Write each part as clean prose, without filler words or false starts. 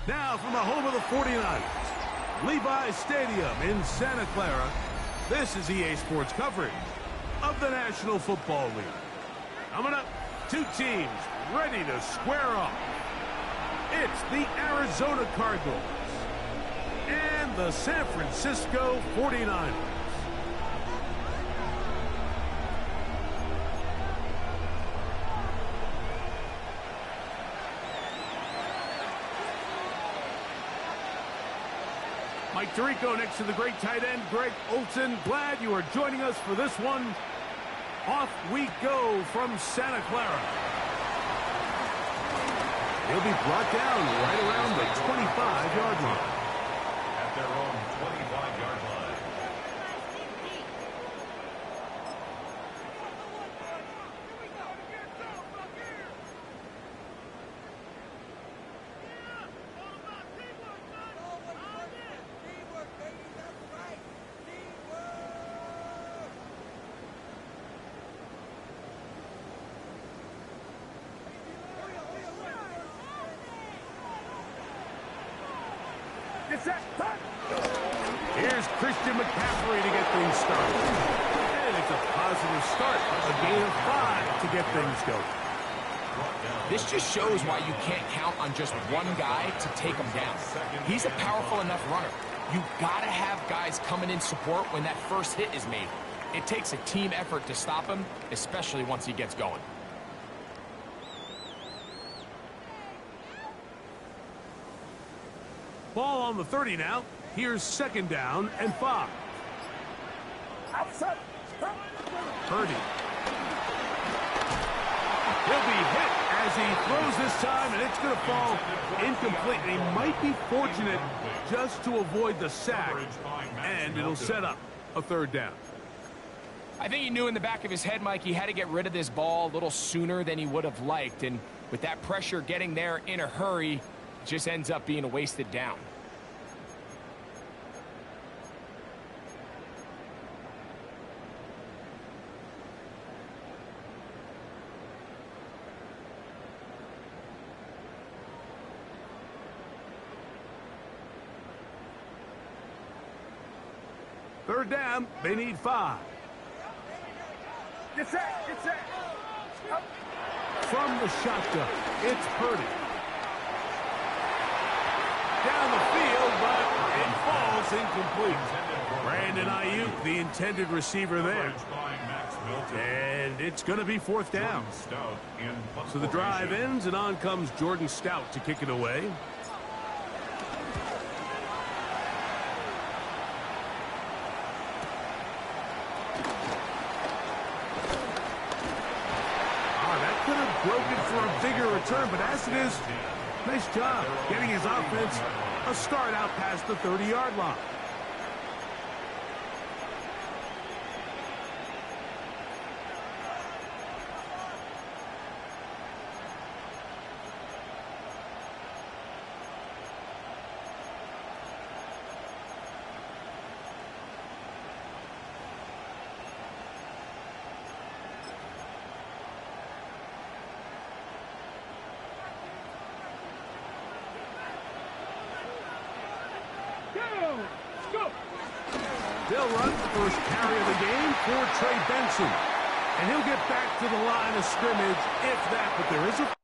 Now from the home of the 49ers, Levi's Stadium in Santa Clara, this is EA Sports coverage of the National Football League. Coming up, two teams ready to square off. It's the Arizona Cardinals and the San Francisco 49ers. Mike Tirico next to the great tight end, Greg Olson. Glad you are joining us for this one. Off we go from Santa Clara. He'll be brought down right around the 25-yard line. At their own 25-yard line. Here's Christian McCaffrey to get things started. And it's a positive start. A gain of 5 to get things going. This just shows why you can't count on just one guy to take him down. He's a powerful enough runner. You gotta have guys coming in support when that first hit is made. It takes a team effort to stop him, especially once he gets going. Ball on the 30 now. Here's second down and 5. Purdy. He'll be hit as he throws this time, and it's going to fall incomplete. And he might be fortunate just to avoid the sack, and it'll set up a third down. I think he knew in the back of his head, Mike, he had to get rid of this ball a little sooner than he would have liked. And with that pressure getting there in a hurry, it just ends up being a wasted down. Third down, they need 5. From the shotgun, it's Purdy. Down the field, but it falls incomplete. Brandon Ayuk, the intended receiver there. And it's going to be fourth down. So the drive ends, and on comes Jordan Stout to kick it away. Broken for a bigger return, but as it is, nice job getting his offense a start out past the 30-yard line. They'll run the first carry of the game for Trey Benson. And he'll get back to the line of scrimmage if that, but there is a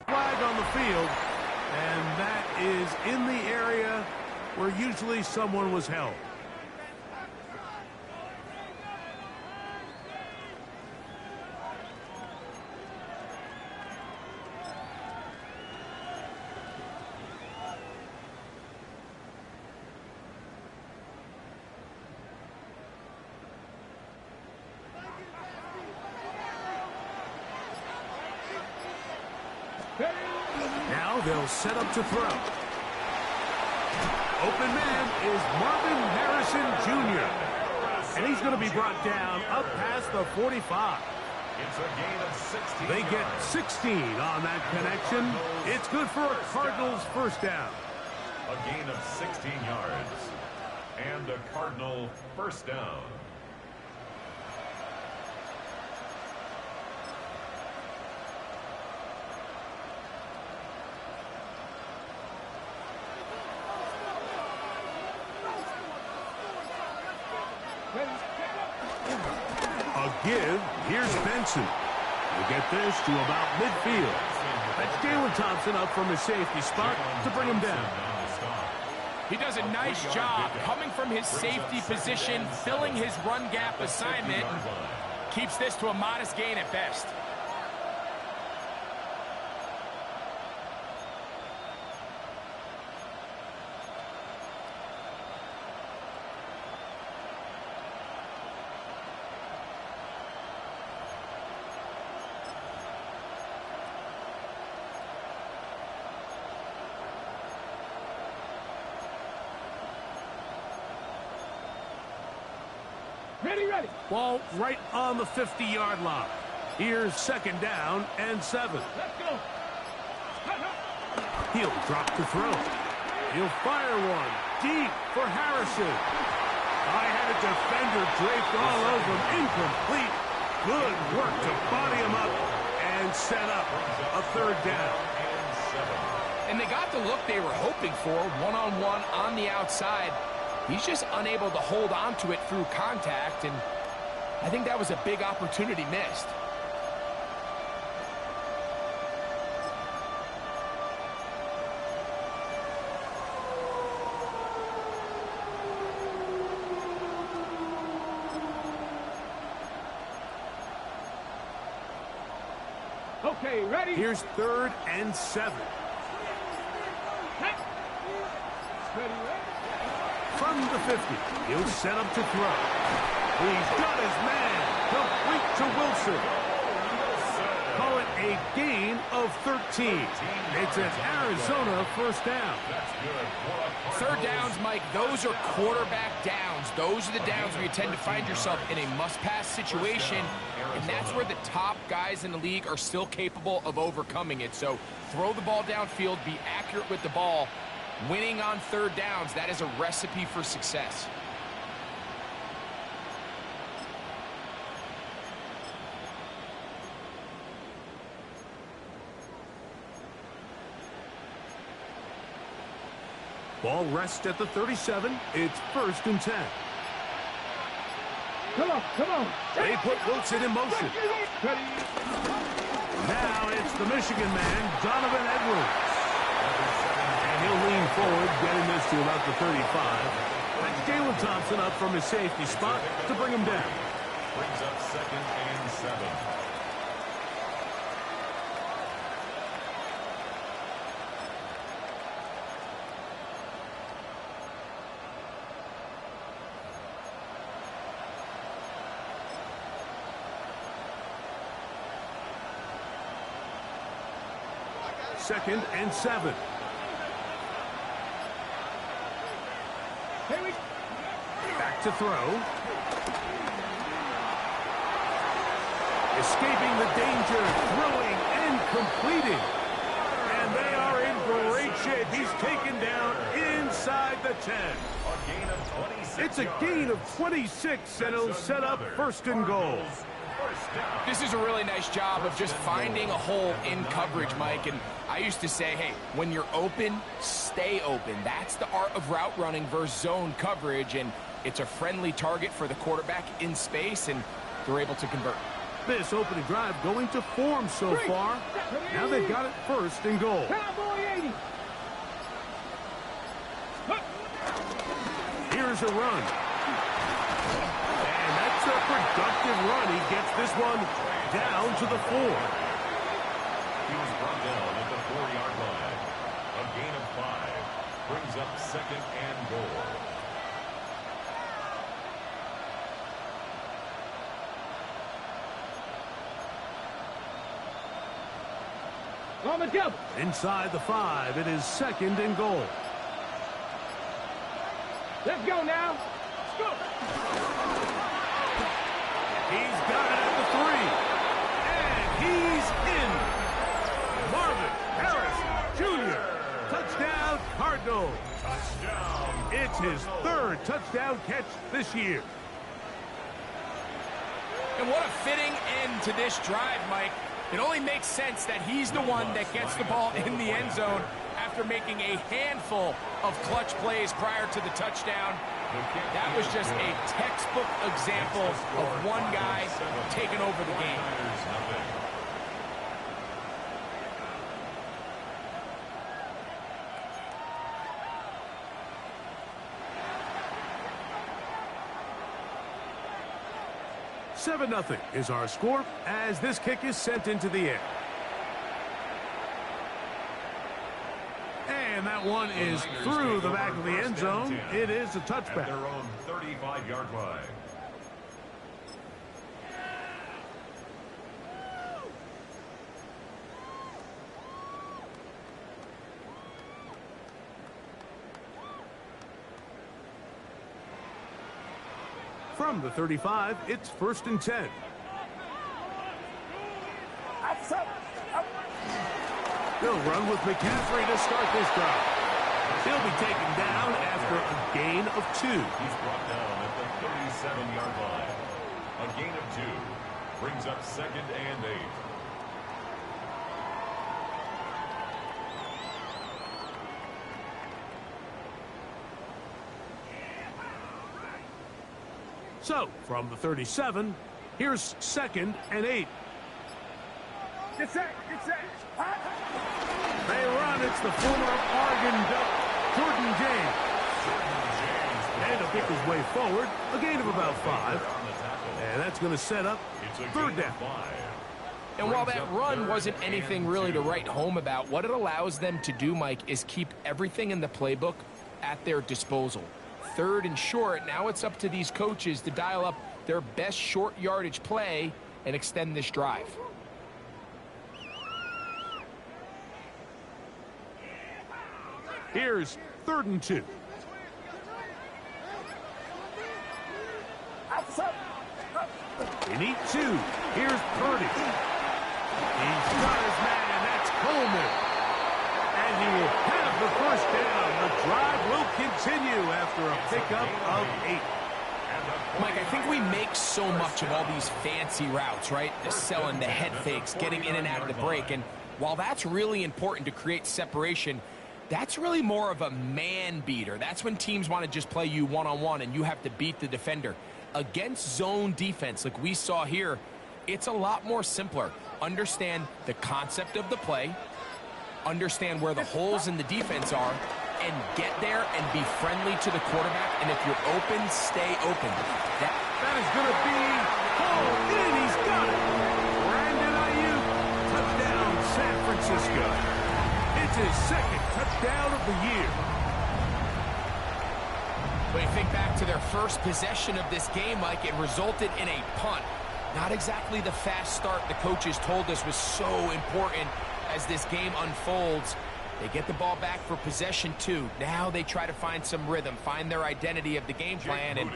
Flag on the field, and that is in the area where usually someone was held. Now they'll set up to throw. Open man is Marvin Harrison Jr. And he's going to be brought down up past the 45. It's a gain of 16. They get 16 on that connection. It's good for a Cardinals first down. A gain of 16 yards. And a Cardinal first down. A give. Here's Benson. We'll get this to about midfield. That's Jalen Thompson up from his safety spot to bring him down. He does a nice job coming from his safety position, filling his run gap assignment, and keeps this to a modest gain at best. Ready. Ball right on the 50-yard line. Here's second down and 7. Let's go. He'll drop to throw. He'll fire one deep for Harrison. I had a defender draped all over him. Incomplete. Good work to body him up and set up a third down. And they got the look they were hoping for, one-on-one on the outside. He's just unable to hold on to it through contact, and I think that was a big opportunity missed. Okay, ready? Here's 3rd and 7. Ready. From the 50, he'll set up to throw. He's got his man. Complete to Wilson. Call it a gain of 13. It's an Arizona first down. Third downs, Mike, those are quarterback downs. Those are the downs where you tend to find yourself in a must-pass situation, and that's where the top guys in the league are still capable of overcoming it. So throw the ball downfield, be accurate with the ball. Winning on third downs, that is a recipe for success. Ball rests at the 37. It's 1st and 10. Come on. They put Wilson in motion. Ready. Now it's the Michigan man, Donovan Edwards. And he'll lean forward, getting this to about the 35. That's Jalen Thompson up from his safety spot to bring him down. Brings up 2nd and 7. Second and 7. Back to throw. Escaping the danger, throwing and completing. And they are in great shape. He's taken down inside the 10. A gain of 26. It's a gain of 26, and it'll set up 1st and goal. This is a really nice job of just finding a hole in coverage, Mike. And I used to say, hey, when you're open, stay open. That's the art of route running versus zone coverage, and it's a friendly target for the quarterback in space, and they're able to convert. This opening drive going to form so far. Now they've got it first and goal. Cowboy 80. Here's a run. And that's a productive run. He gets this one down to the 4. He was brought down at the 4-yard line. A gain of 5 brings up second and goal. On the double. Inside the 5, it is second and goal. Let's go now. Let's go. He's got it at the 3. And he's in. Marvin Harrison Jr. Touchdown, Cardinals. Touchdown. It's his 3rd touchdown catch this year. And what a fitting end to this drive, Mike. It only makes sense that he's the one that gets the ball in the end zone after making a handful of clutch plays prior to the touchdown. That was just a textbook example of one guy taking over the game. Seven 0 is our score as this kick is sent into the air. And that one is through the back of the end zone. It is a touchback. At their own 35-yard line. From the 35, it's 1st and 10. They'll run with McCaffrey to start this drive. He'll be taken down after a gain of 2. He's brought down at the 37-yard line. A gain of 2 brings up second and 8. So, from the 37, here's 2nd and 8. Get set. Get set. They run. It's the former Oregon Duck, Jordan James. And he'll pick his way forward. A gain of about 5. And that's going to set up 3rd down. And while that run wasn't anything really to write home about, what it allows them to do, Mike, is keep everything in the playbook at their disposal. 3rd and short, now it's up to these coaches to dial up their best short yardage play and extend this drive. Here's 3rd and 2. They need 2. Here's Purdy. He's got his man. That's Coleman. And he will have the 1st down. The drive will continue after a pickup of 8. Mike, I think we make so much of all these fancy routes, right? The selling, the head fakes, getting in and out of the break. And while that's really important to create separation, that's really more of a man beater. That's when teams want to just play you one-on-one and you have to beat the defender. Against zone defense, like we saw here, it's a lot more simpler. Understand the concept of the play, understand where the holes in the defense are, and get there and be friendly to the quarterback. And if you're open, stay open. That is going to be hauled in. He's got it. Brandon Ayuk, touchdown, San Francisco. It's his 2nd touchdown of the year. When you think back to their first possession of this game, Mike, it resulted in a punt. Not exactly the fast start the coaches told us was so important as this game unfolds. They get the ball back for possession 2. Now they try to find some rhythm, find their identity of the game plan, and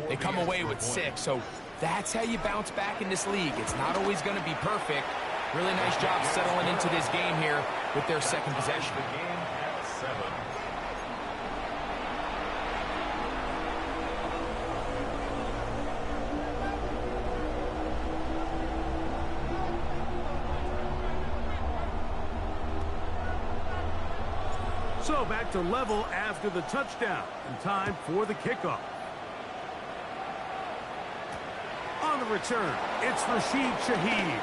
they come away with 6. So that's how you bounce back in this league. It's not always going to be perfect. Really nice job settling into this game here with their 2nd possession. The game at 7. So back to level after the touchdown. And time for the kickoff. On On the return, it's Rashid Shaheed.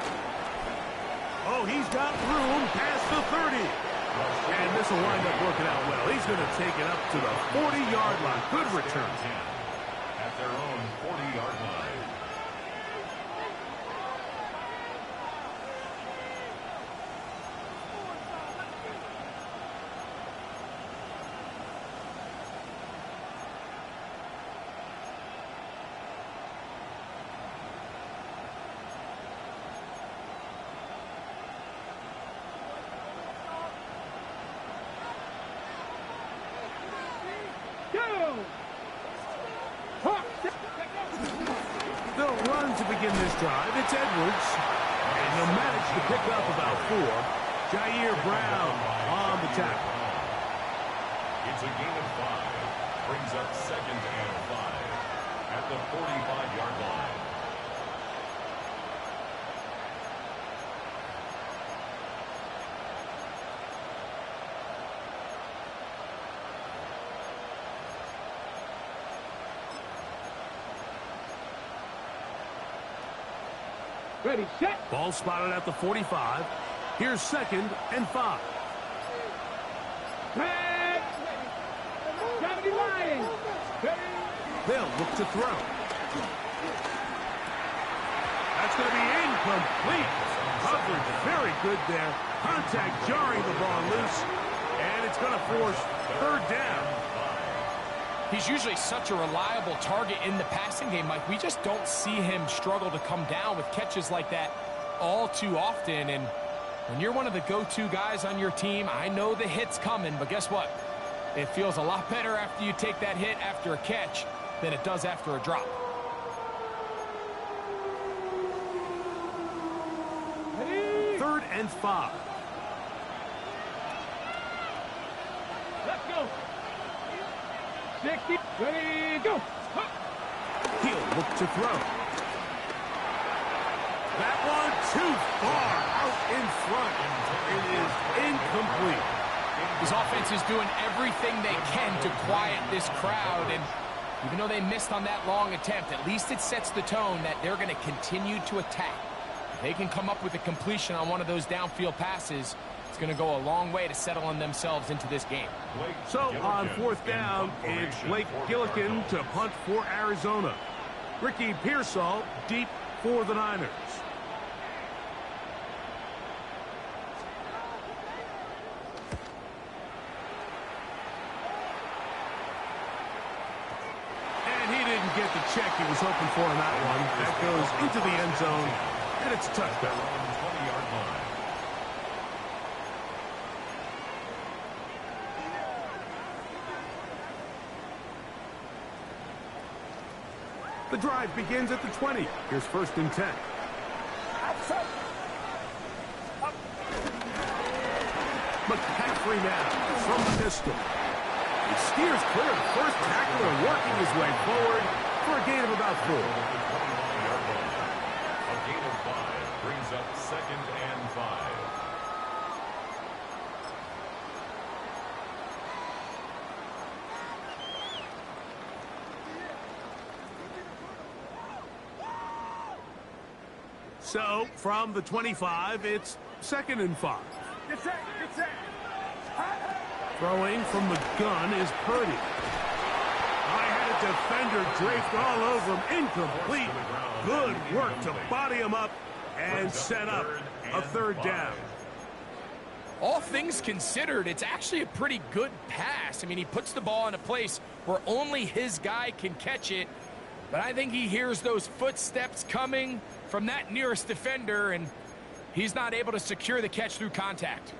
Oh, he's got room past the 30. And this will wind up working out well. He's going to take it up to the 40-yard line. Good return. At their own 40-yard line. They'll run to begin this drive. It's Edwards. And he'll manage to pick up about 4. Jair Brown on the tackle. It's a gain of 5. Brings up 2nd and 5 at the 45-yard line. Ready, set. Ball spotted at the 45. Here's 2nd and 5. Back. 70 line. They'll look to throw. That's going to be incomplete. Coverage very good there. Contact jarring the ball loose. And it's going to force 3rd down. He's usually such a reliable target in the passing game, Mike. We just don't see him struggle to come down with catches like that all too often. And when you're one of the go-to guys on your team, I know the hit's coming, but guess what? It feels a lot better after you take that hit after a catch than it does after a drop. Ready. 3rd and 5. Let's go. 60. Ready, go. He'll look to throw. That one too far out in front. It is incomplete. His offense is doing everything they can to quiet this crowd, and even though they missed on that long attempt, at least it sets the tone that they're going to continue to attack. If they can come up with a completion on one of those downfield passes, it's going to go a long way to settling themselves into this game. So on 4th down, it's Blake Gillikin to punt for Arizona. Ricky Pearsall deep for the Niners. And he didn't get the check he was hoping for in that one. That goes into the end zone, and it's a touchdown. 20-yard line. The drive begins at the 20. Here's 1st and 10. McCaffrey now from the pistol. He steers clear of the first tackler, working his way forward for a gain of about 4. A gain of 5 brings up 2nd and 5. So, from the 25, it's 2nd and 5. Get set. Get set. Throwing from the gun is Purdy. High-headed defender draped all over him. Incomplete. Good work to body him up and set up a 3rd down. All things considered, it's actually a pretty good pass. I mean, he puts the ball in a place where only his guy can catch it. But I think he hears those footsteps coming from that nearest defender, and he's not able to secure the catch through contact.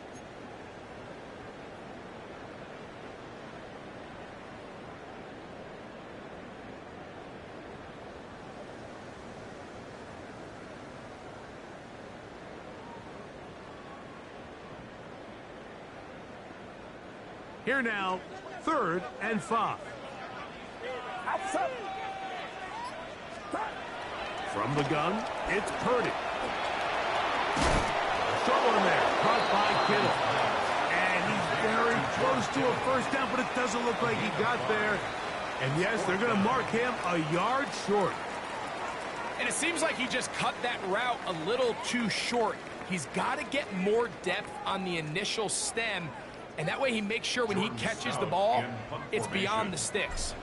Here now, 3rd and 5. From the gun, it's Purdy. Short one there, caught by Kittle. And he's very close to a 1st down, but it doesn't look like he got there. And yes, they're going to mark him a yard short. And it seems like he just cut that route a little too short. He's got to get more depth on the initial stem, and that way he makes sure when he catches the ball, it's beyond the sticks.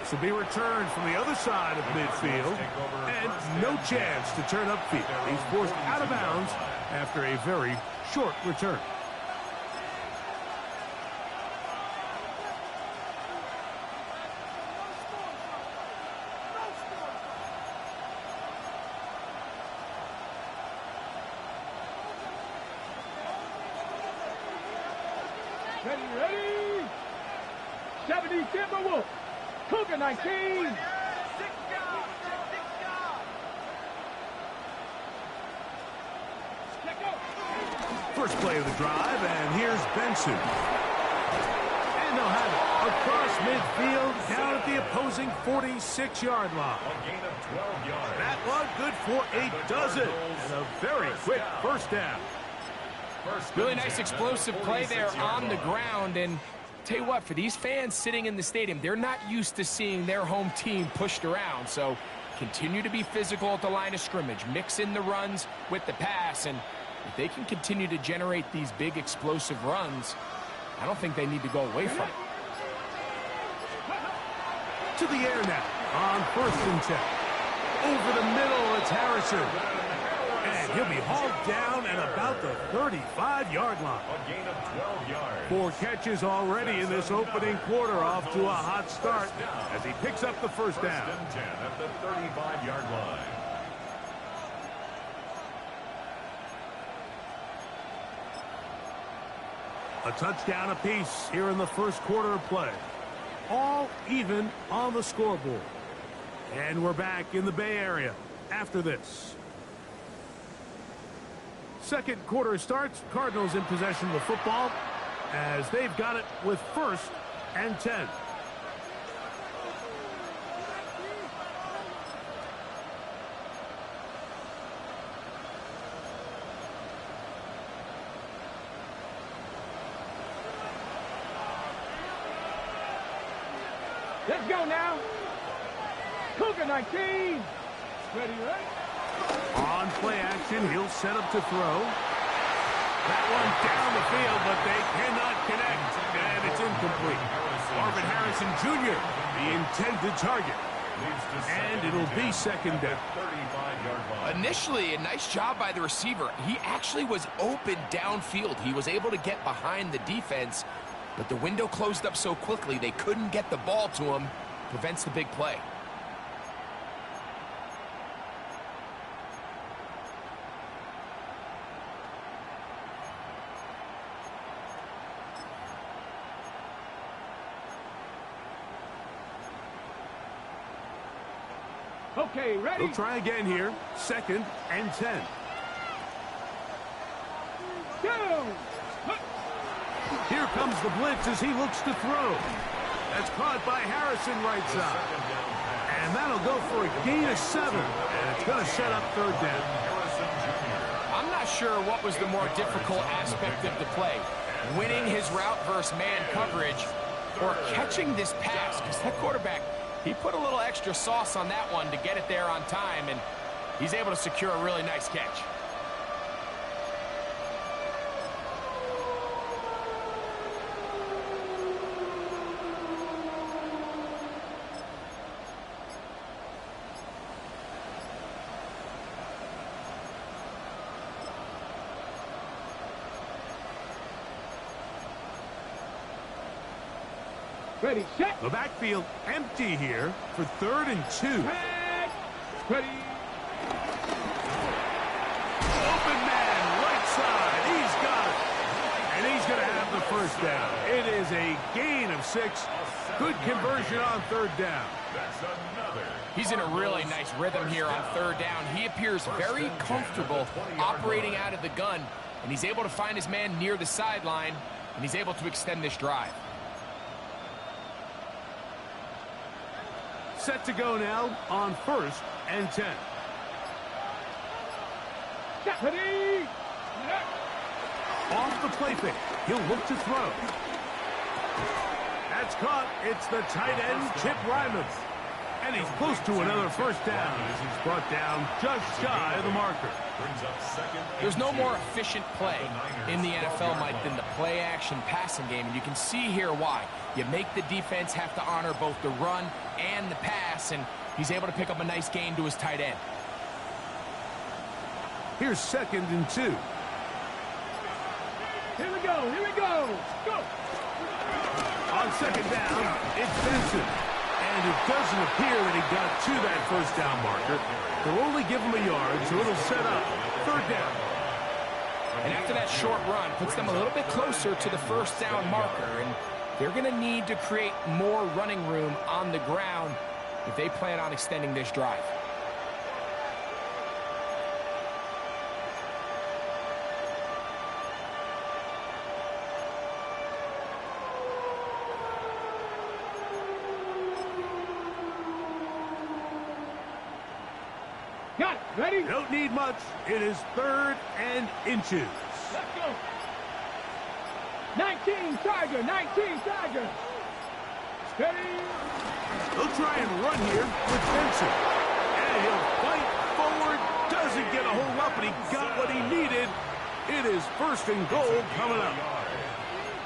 This will be returned from the other side of midfield, and no chance to turn upfield. He's forced out of bounds after a very short return. Ready. 70 Timberwolves. Cougar 19. First play of the drive, and here's Benson. And they'll have it across midfield, down at the opposing 46-yard line. A gain of 12 yards. That one good for a dozen, and a very quick first down. Really nice explosive play there on the ground, and tell you what, for these fans sitting in the stadium, they're not used to seeing their home team pushed around, so continue to be physical at the line of scrimmage, mix in the runs with the pass, and if they can continue to generate these big explosive runs, I don't think they need to go away from it. To the air now on 1st and 10. Over the middle, it's Harrison. And he'll be hauled down at about the 35-yard line. A gain of 12 yards. 4 catches already in this opening quarter, off to a hot start as he picks up the first down. 10 at the 35-yard line. A touchdown apiece here in the first quarter of play. All even on the scoreboard. And we're back in the Bay Area after this. Second quarter starts. Cardinals in possession of the football as they've got it with 1st and 10. Let's go now. Cougar 19. Ready. On play action, he'll set up to throw. That one down the field, but they cannot connect, and it's incomplete. Marvin Harrison Jr., the intended target. And it'll be second down. Initially, a nice job by the receiver. He actually was open downfield. He was able to get behind the defense, but the window closed up so quickly they couldn't get the ball to him. Prevents the big play. Okay, ready? He'll try again here. 2nd and 10. Down. Here comes the blitz as he looks to throw. That's caught by Harrison right side. And that'll go for a gain of 7. And it's going to set up 3rd down. I'm not sure what was the more difficult aspect of the play. Winning his route versus man coverage or catching this pass, because that quarterback, he put a little extra sauce on that one to get it there on time, and he's able to secure a really nice catch. Ready, set. The backfield empty here for 3rd and 2. Ready. Open man, right side. He's got it. And he's going to have the first down. It is a gain of 6. Good conversion on 3rd down. That's another. He's in a really nice rhythm here on 3rd down. He appears very comfortable operating out of the gun, and he's able to find his man near the sideline, and he's able to extend this drive. Set to go now on 1st and 10. Ready. Off the play fake. He'll look to throw. That's That's caught. It's the tight end, Chip Ryman. And he's close to another first down as he's brought down just shy of the marker. There's no more efficient play in the NFL, Mike, than the play-action passing game. And you can see here why. You make the defense have to honor both the run and the pass, and he's able to pick up a nice gain to his tight end. Here's 2nd and 2. Here we go. Here we go. Go. On 2nd down, it's Benson. And it doesn't appear that he got to that first down marker. They'll only give him a yard, so it'll set up 3rd down. And after that short run, puts them a little bit closer to the first down marker. And they're going to need to create more running room on the ground if they plan on extending this drive. Got it. Ready? Don't need much. It is 3rd and inches. Let's go. 19 Tiger. 19 Tiger. Steady. He'll try and run here with Benson. And he'll fight forward. Doesn't get a whole lot, but he got what he needed. It is 1st and goal coming up.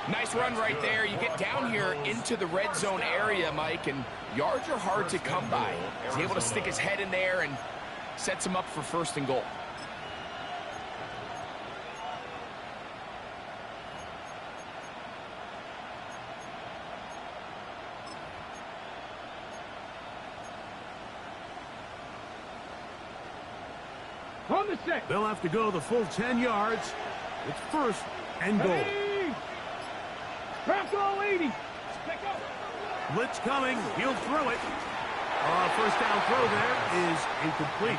Nice run right there. You get down here into the red zone area, Mike, and yards are hard to come by. He's able to stick his head in there and sets him up for 1st and goal. On the set. They'll have to go the full 10 yards. It's 1st and goal. Ready. Crack all 80. Blitz coming. He'll throw it. First down throw there is incomplete.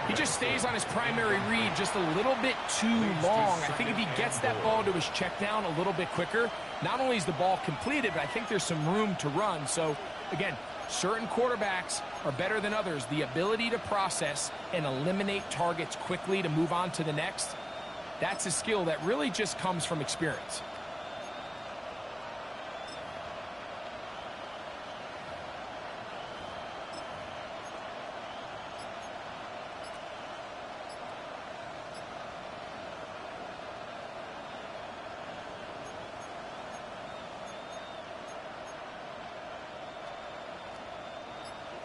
He just stays on his primary read just a little bit too long. I think if he gets that ball to his check down a little bit quicker, not only is the ball completed, but I think there's some room to run. So, again, certain quarterbacks are better than others. The ability to process and eliminate targets quickly to move on to the next, that's a skill that really just comes from experience.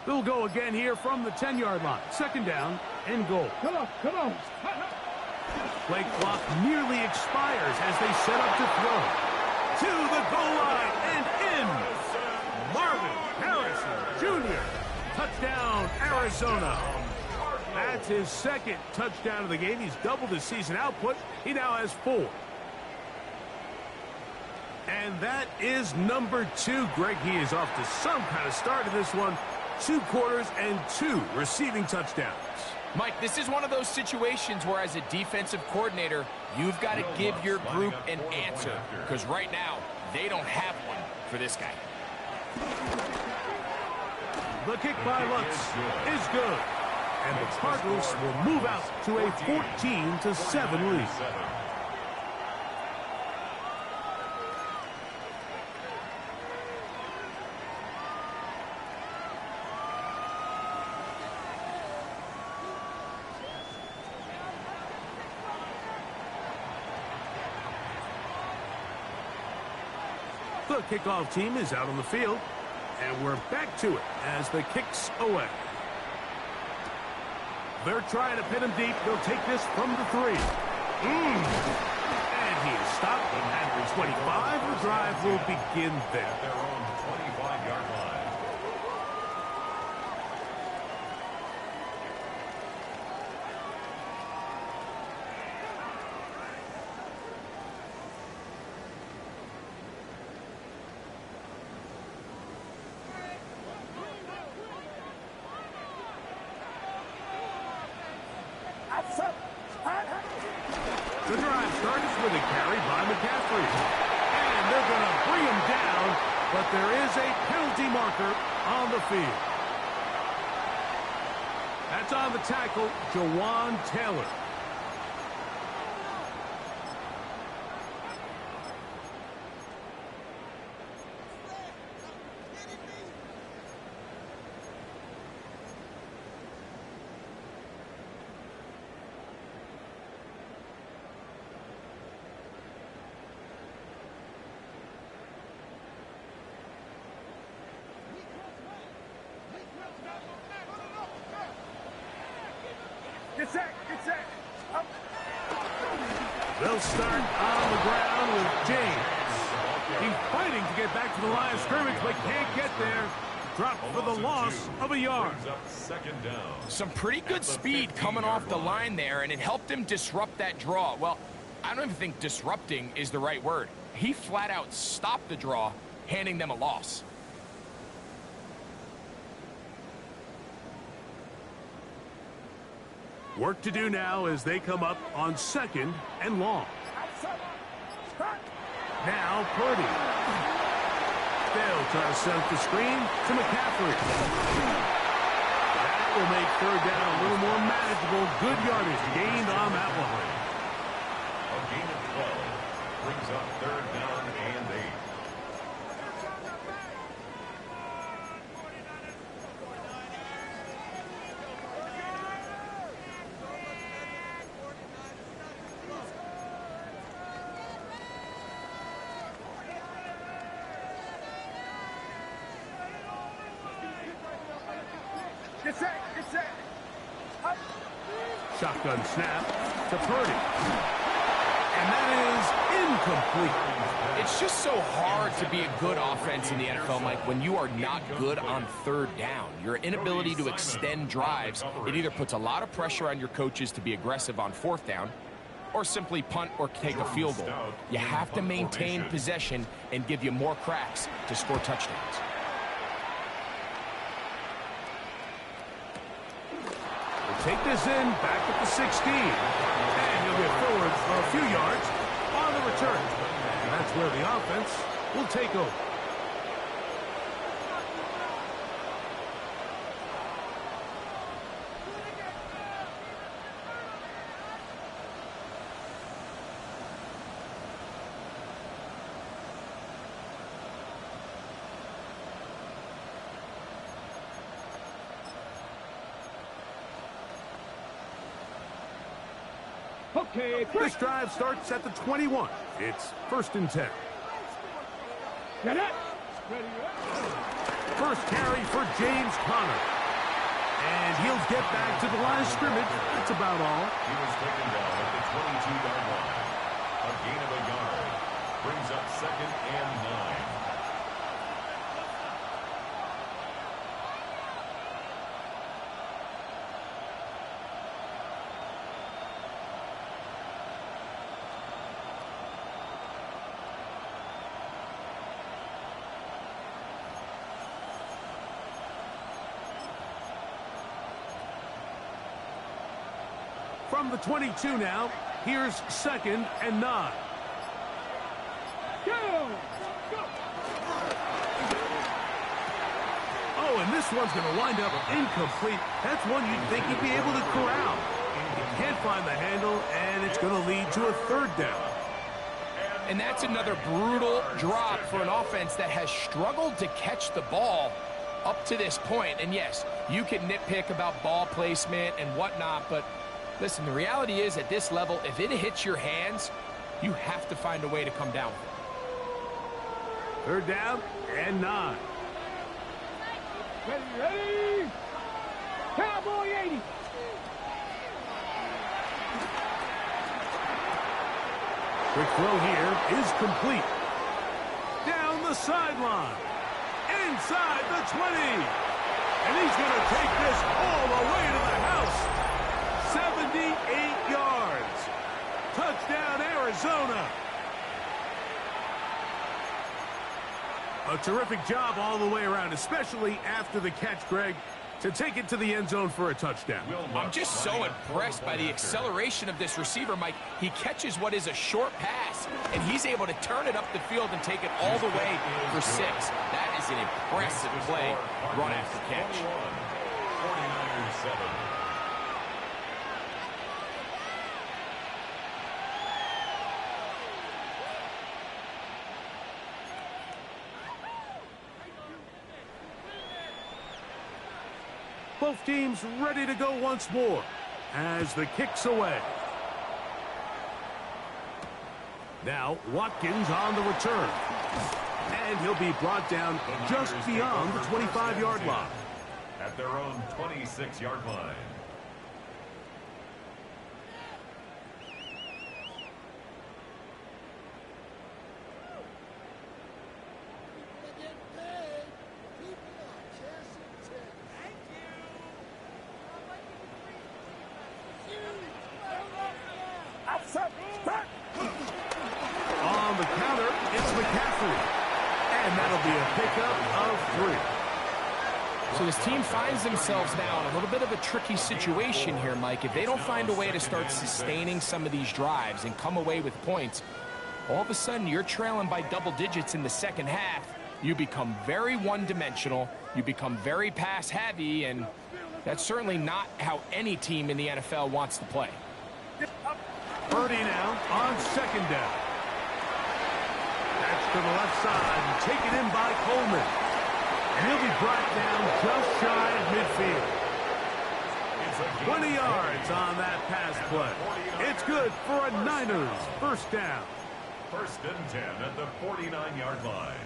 They'll go again here from the 10-yard line. 2nd down and goal. Come on, come on. Play clock nearly expires as they set up to throw. To the goal line and in. Marvin Harrison Jr. Touchdown, Arizona. That's his 2nd touchdown of the game. He's doubled his season output. He now has 4. And that is number 2. Greg, he is off to some kind of start in this one. 2 quarters and 2 receiving touchdowns. Mike, this is one of those situations where as a defensive coordinator, you've got to give your group an answer. Because right now, they don't have one for this guy. The kick by Lutz is good. And the Cardinals will move out to a 14-7 lead. The kickoff team is out on the field, and we're back to it as the kick's away. They're trying to pin him deep. They'll take this from the 3. And he is stopped at the 25. The drive will begin there. Their own 25-yard line. The drive starts with a carry by McCaffrey. And they're going to bring him down, but there is a penalty marker on the field. That's on the tackle, Jawan Taylor. They'll start on the ground with James. He's fighting to get back to the line of scrimmage, but can't get there. Dropped for the loss of a yard. Second down. Some pretty good speed coming off the line there, and it helped him disrupt that draw. Well, I don't even think disrupting is the right word. He flat out stopped the draw, handing them a loss. Work to do now as they come up on 2nd and long. Now Purdy. They'll try to set up the screen to McCaffrey. That will make 3rd down a little more manageable. Good yardage gained on that one. A gain of 12 brings up 3rd down and 8. Shotgun snap to Purdy. And that is incomplete. It's just so hard to be a good offense in the NFL, Mike, when you are not good on 3rd down. Your inability to extend drives, it either puts a lot of pressure on your coaches to be aggressive on 4th down or simply punt or take a field goal. You have to maintain possession and give you more cracks to score touchdowns. Take this in, back at the 16. And he'll get forward for a few yards on the return. And that's where the offense will take over. Okay, This drive starts at the 21. It's 1st and 10. Get it. Ready, First carry for James Conner. And he'll get back to the line of scrimmage. That's about all. He was taken down at the 22-yard line. A gain of a yard brings up 2nd and 9. From the 22 now, here's 2nd and 9. Go. Oh, and this one's going to wind up incomplete. That's one you'd think he'd be able to corral. He can't find the handle, and it's going to lead to a 3rd down. And that's another brutal drop for an offense that has struggled to catch the ball up to this point. And yes, you can nitpick about ball placement and whatnot, but listen, the reality is at this level, if it hits your hands, you have to find a way to come down with it. 3rd down and 9. Ready. Cowboy 80. Quick throw here is complete. Down the sideline. Inside the 20. And he's going to take this all the way to the house. 78 yards. Touchdown, Arizona. A terrific job all the way around, especially after the catch, Greg, to take it to the end zone for a touchdown. I'm just so impressed by the acceleration of this receiver, Mike. He catches what is a short pass, and he's able to turn it up the field and take it all the way for 6. That is an impressive play, run after catch. 49-7. Both teams ready to go once more as the kick's away. Now Watkins on the return. And he'll be brought down just beyond the 25-yard line. At their own 26-yard line. On the counter, it's McCaffrey. And that'll be a pickup of 3. So this team finds themselves now in a little bit of a tricky situation here, Mike. If they don't find a way to start sustaining some of these drives and come away with points, all of a sudden you're trailing by double digits in the second half. You become very one-dimensional. You become very pass-heavy, and that's certainly not how any team in the NFL wants to play. Purdy now on second down. That's to the left side and taken in by Coleman. And he'll be brought down just shy of midfield. 20 yards on that pass play. It's good for a Niners first down. First and 10 at the 49-yard line.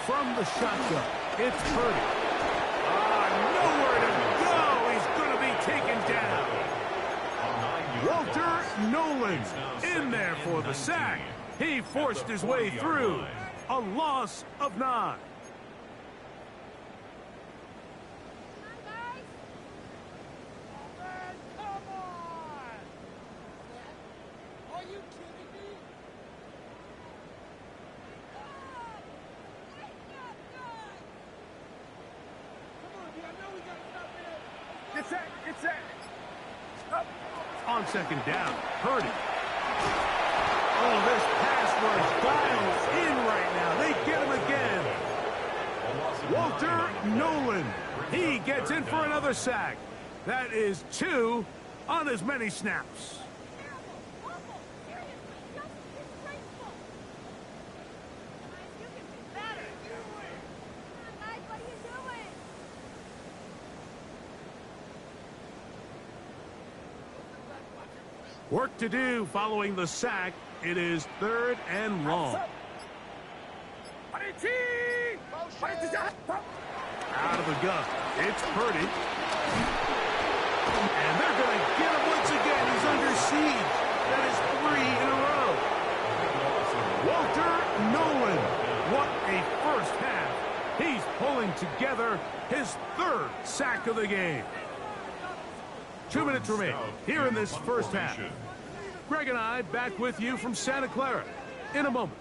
From the shotgun, it's Purdy. Nowhere to go. He's going to be taken down. Walter Nolan in there for the sack. He forced his way through. A loss of 9. On second down, Purdy. Oh, this pass was dialed in right now. They get him again. Walter Nolan. He gets in for another sack. That is 2 on as many snaps. Work to do following the sack. It is 3rd and long. Out of the gun. It's Purdy. And they're going to get him once again. He's under siege. That is 3 in a row. Walter Nolan. What a first half. He's pulling together his 3rd sack of the game. 2 minutes remain here in this first half. Greg and I back with you from Santa Clara in a moment.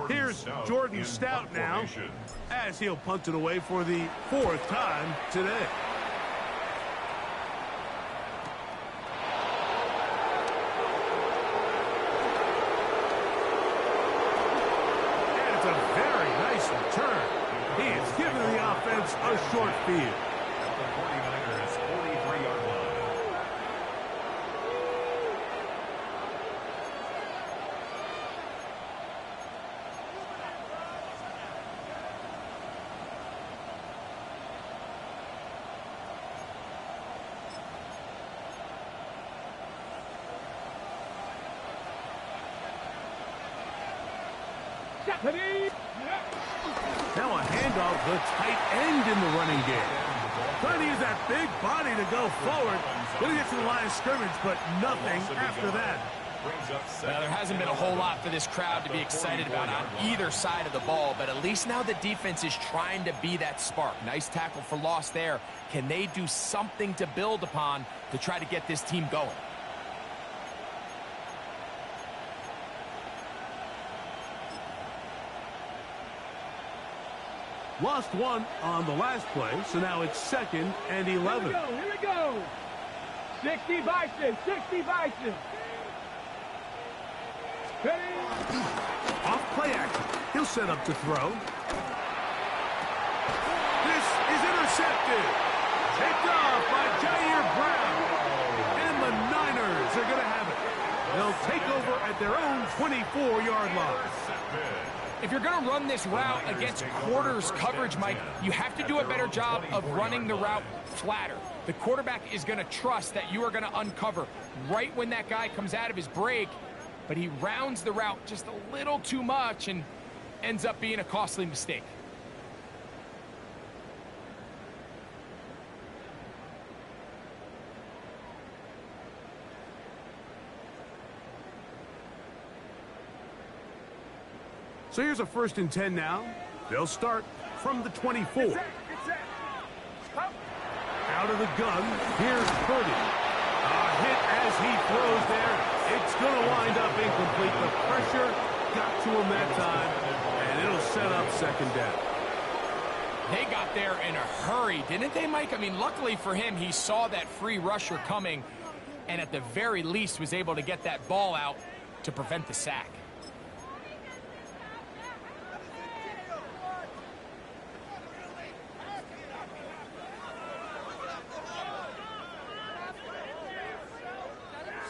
Here's Jordan Stout now as he'll punt it away for the 4th time today. Return. He is giving the offense a short field. At the 49ers 43-yard line. Now a handoff, the tight end in the running game. Trying to use that big body to go forward. Going to get to the line of scrimmage, but nothing after that. Well, there hasn't been a whole lot for this crowd to be excited about on either side of the ball, but at least now the defense is trying to be that spark. Nice tackle for loss there. Can they do something to build upon to try to get this team going? Lost 1 on the last play, so now it's 2nd and 11. Here we go. 60 Bison, 60 Bison. Off play action. He'll set up to throw. This is intercepted. Picked off by Jair Brown. And the Niners are going to have it. They'll take over at their own 24-yard line. If you're going to run this route against quarters coverage, Mike, you have to do a better job of running the route flatter. The quarterback is going to trust that you are going to uncover right when that guy comes out of his break, but he rounds the route just a little too much, and ends up being a costly mistake. So here's a 1st and 10 now. They'll start from the 24. Out of the gun, here's Purdy. A hit as he throws there. It's going to wind up incomplete. The pressure got to him that time, and it'll set up 2nd down. They got there in a hurry, didn't they, Mike? I mean, luckily for him, he saw that free rusher coming, and at the very least was able to get that ball out to prevent the sack.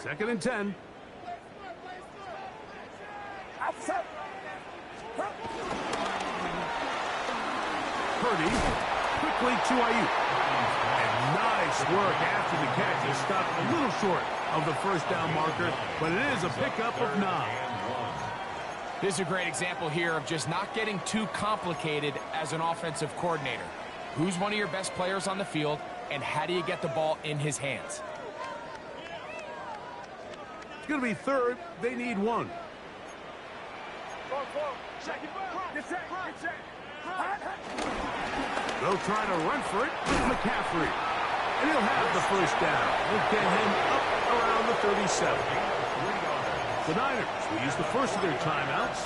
Second and 10. Purdy quickly to Ayuk. And nice work after the catch. Is stopped a little short of the 1st down marker, but it is a pickup of 9. This is a great example here of just not getting too complicated as an offensive coordinator. Who's one of your best players on the field, and how do you get the ball in his hands? It's going to be 3rd. They need 1. They'll try to run for it with McCaffrey. And he'll have the 1st down. We'll get him up around the 37. The Niners will use the 1st of their timeouts.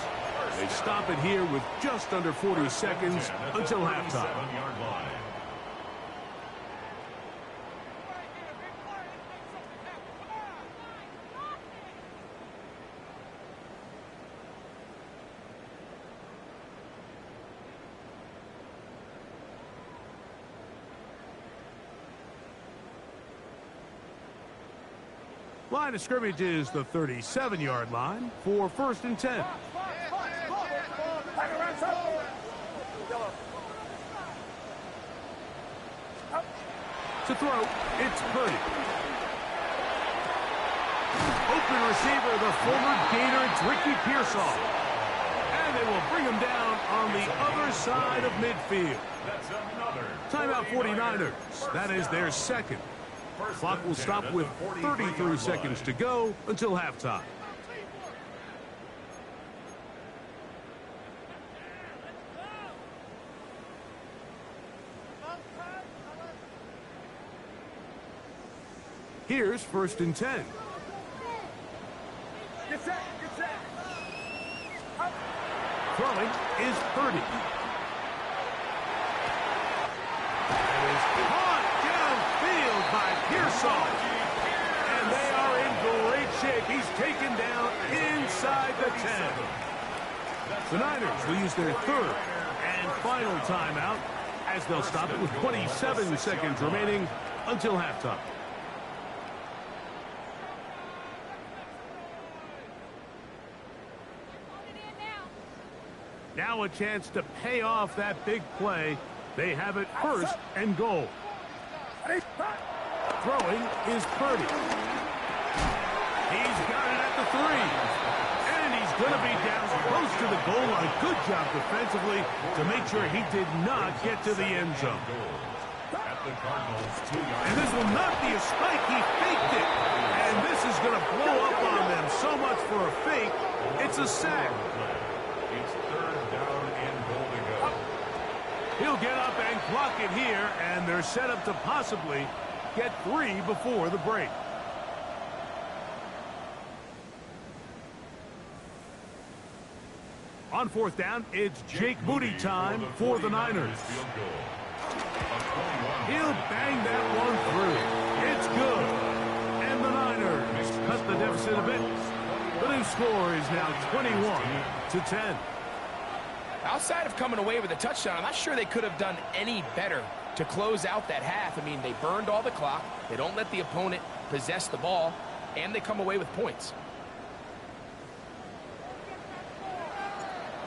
They stop it here with just under 40 seconds until halftime. Line of scrimmage is the 37-yard line for 1st and 10. To throw, it's Purdy. Open receiver, the former Gator, it's Ricky Pearsall. And they will bring him down on the other side of midfield. Timeout 49ers. That is their 2nd. Clock will stop with 33 seconds to go until halftime. Here's 1st and 10. Throwing is Purdy. That is caught downfield by Pearsall. And they are in great shape. He's taken down inside the 10. The Niners will use their 3rd and final timeout as they'll stop it with 27 seconds remaining until halftime. Now a chance to pay off that big play. They have it 1st and goal. Throwing is Purdy. He's got it at the 3. And he's going to be down close to the goal line. Good job defensively to make sure he did not get to the end zone. And this will not be a spike. He faked it. And this is going to blow up on them. So much for a fake. It's a sack. It's 3rd down and goal to go. He'll get up and clock it here, and they're set up to possibly get 3 before the break. On 4th down, it's Jake Moody time for the Niners. He'll bang that one through. It's good. And the Niners cut the deficit a bit. The new score is now 21-10. Outside of coming away with a touchdown, I'm not sure they could have done any better to close out that half. I mean, they burned all the clock. They don't let the opponent possess the ball, and they come away with points.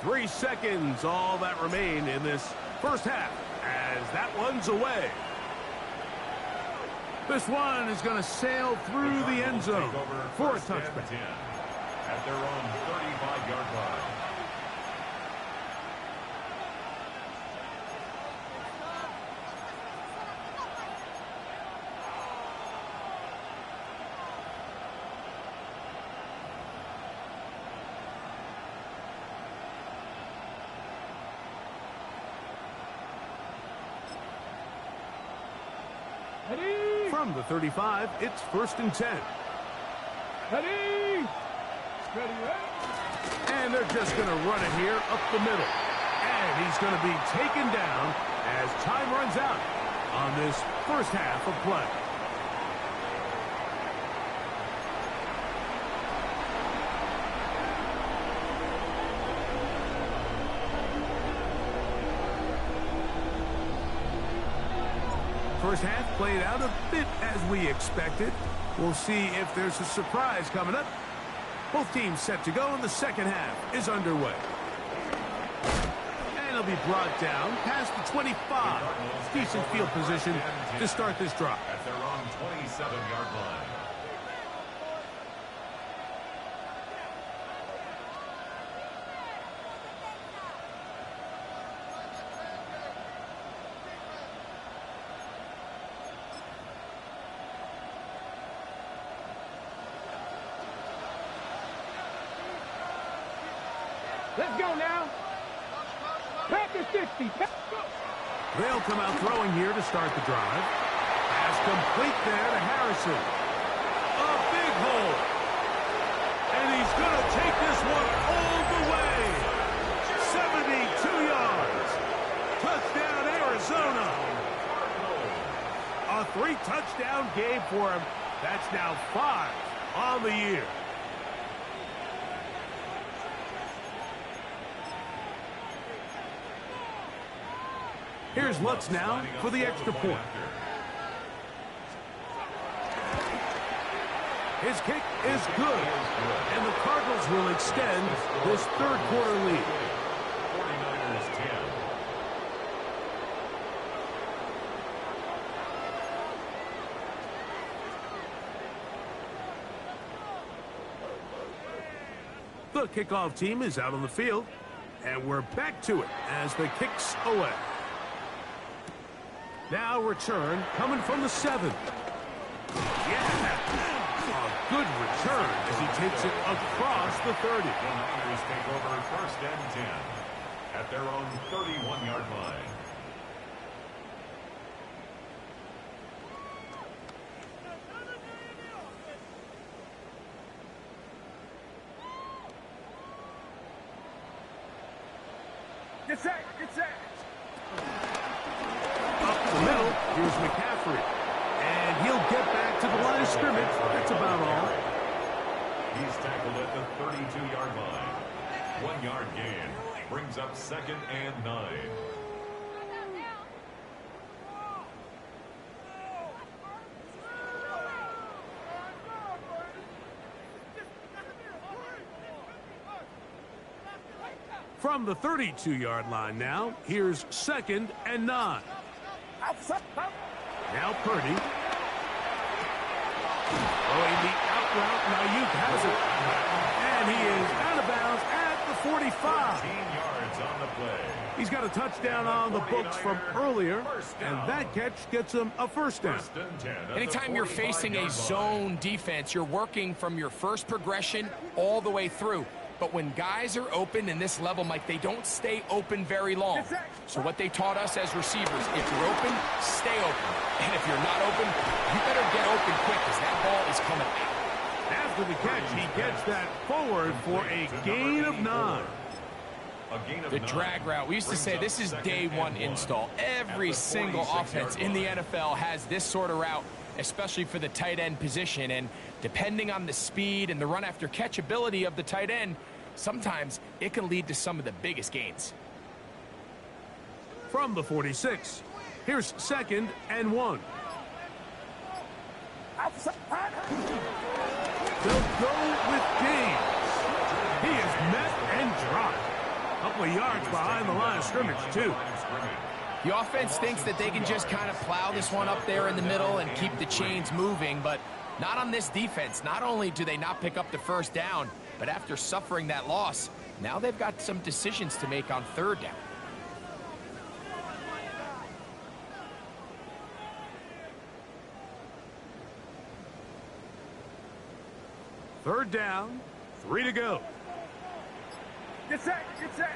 3 seconds, all that remain in this first half, as that one's away. This one is going to sail through the end zone for a touchback. At their own 35-yard line. Ready. From the 35, it's 1st and 10. Ready. Ready. And they're just going to run it here up the middle. And he's going to be taken down as time runs out on this first half of play. First half played out a bit as we expected. We'll see if there's a surprise coming up. Both teams set to go, and the second half is underway. And he'll be brought down past the 25. Decent field position to start this drive. At their own 27-yard line. Let's go now. Pack the 60. They'll come out throwing here to start the drive. Pass complete there to Harrison. A big hole. And he's going to take this one all the way. 72 yards. Touchdown, Arizona. A 3-touchdown game for him. That's now 5 on the year. Here's Lutz now for the extra point. His kick is good. And the Cardinals will extend this third quarter lead. 49ers 10. The kickoff team is out on the field. And we're back to it as the kick's away. Now return coming from the 7. Yeah, a good return as he takes it across the 30. The Niners take over 1st and 10 at their own 31-yard line. Get set. Get set. Up the middle, here's McCaffrey. And he'll get back to the line of scrimmage. That's about all. He's tackled at the 32-yard line. 1-yard gain. Brings up 2nd and 9. From the 32-yard line now, here's 2nd and 9. Now Purdy. Throwing the out route. Ayuk has it. And he is out of bounds at the 45. 13 yards on the play. He's got a touchdown on the books from earlier, and that catch gets him a first down. 1st and 10 at the Anytime you're facing a 45-yard zone defense, you're working from your first progression all the way through. But when guys are open in this level, Mike, they don't stay open very long. So what they taught us as receivers, if you're open, stay open. And if you're not open, you better get open quick because that ball is coming out. After the catch, he gets that forward for a gain of 9. The drag route. We used to say this is day one install. Every single offense in the NFL has this sort of route, especially for the tight end position. And depending on the speed and the run after catch ability of the tight end, sometimes it can lead to some of the biggest gains. From the 46, here's 2nd and 1. They'll go with James. He is met and dropped. A couple of yards behind the line of scrimmage, too. The offense thinks that they can just kind of plow this one up there in the middle and keep the chains moving, but not on this defense. Not only do they not pick up the first down, but after suffering that loss, now they've got some decisions to make on 3rd down. Third down, 3 to go. Get set. Get set.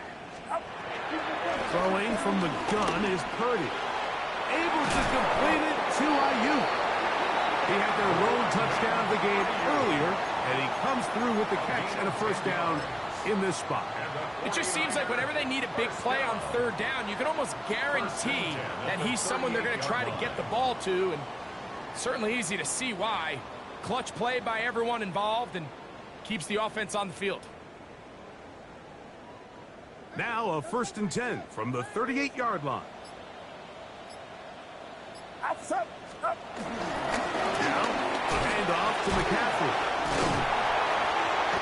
Throwing from the gun is Purdy. Able to complete it to Ayuk. He had their lone touchdown of the game earlier, and he comes through with the catch and a first down in this spot. It just seems like whenever they need a big play on third down, you can almost guarantee that he's someone they're going to try to get the ball to, and certainly easy to see why. Clutch play by everyone involved and keeps the offense on the field. Now a 1st and 10 from the 38-yard line. Now a handoff to McCaffrey.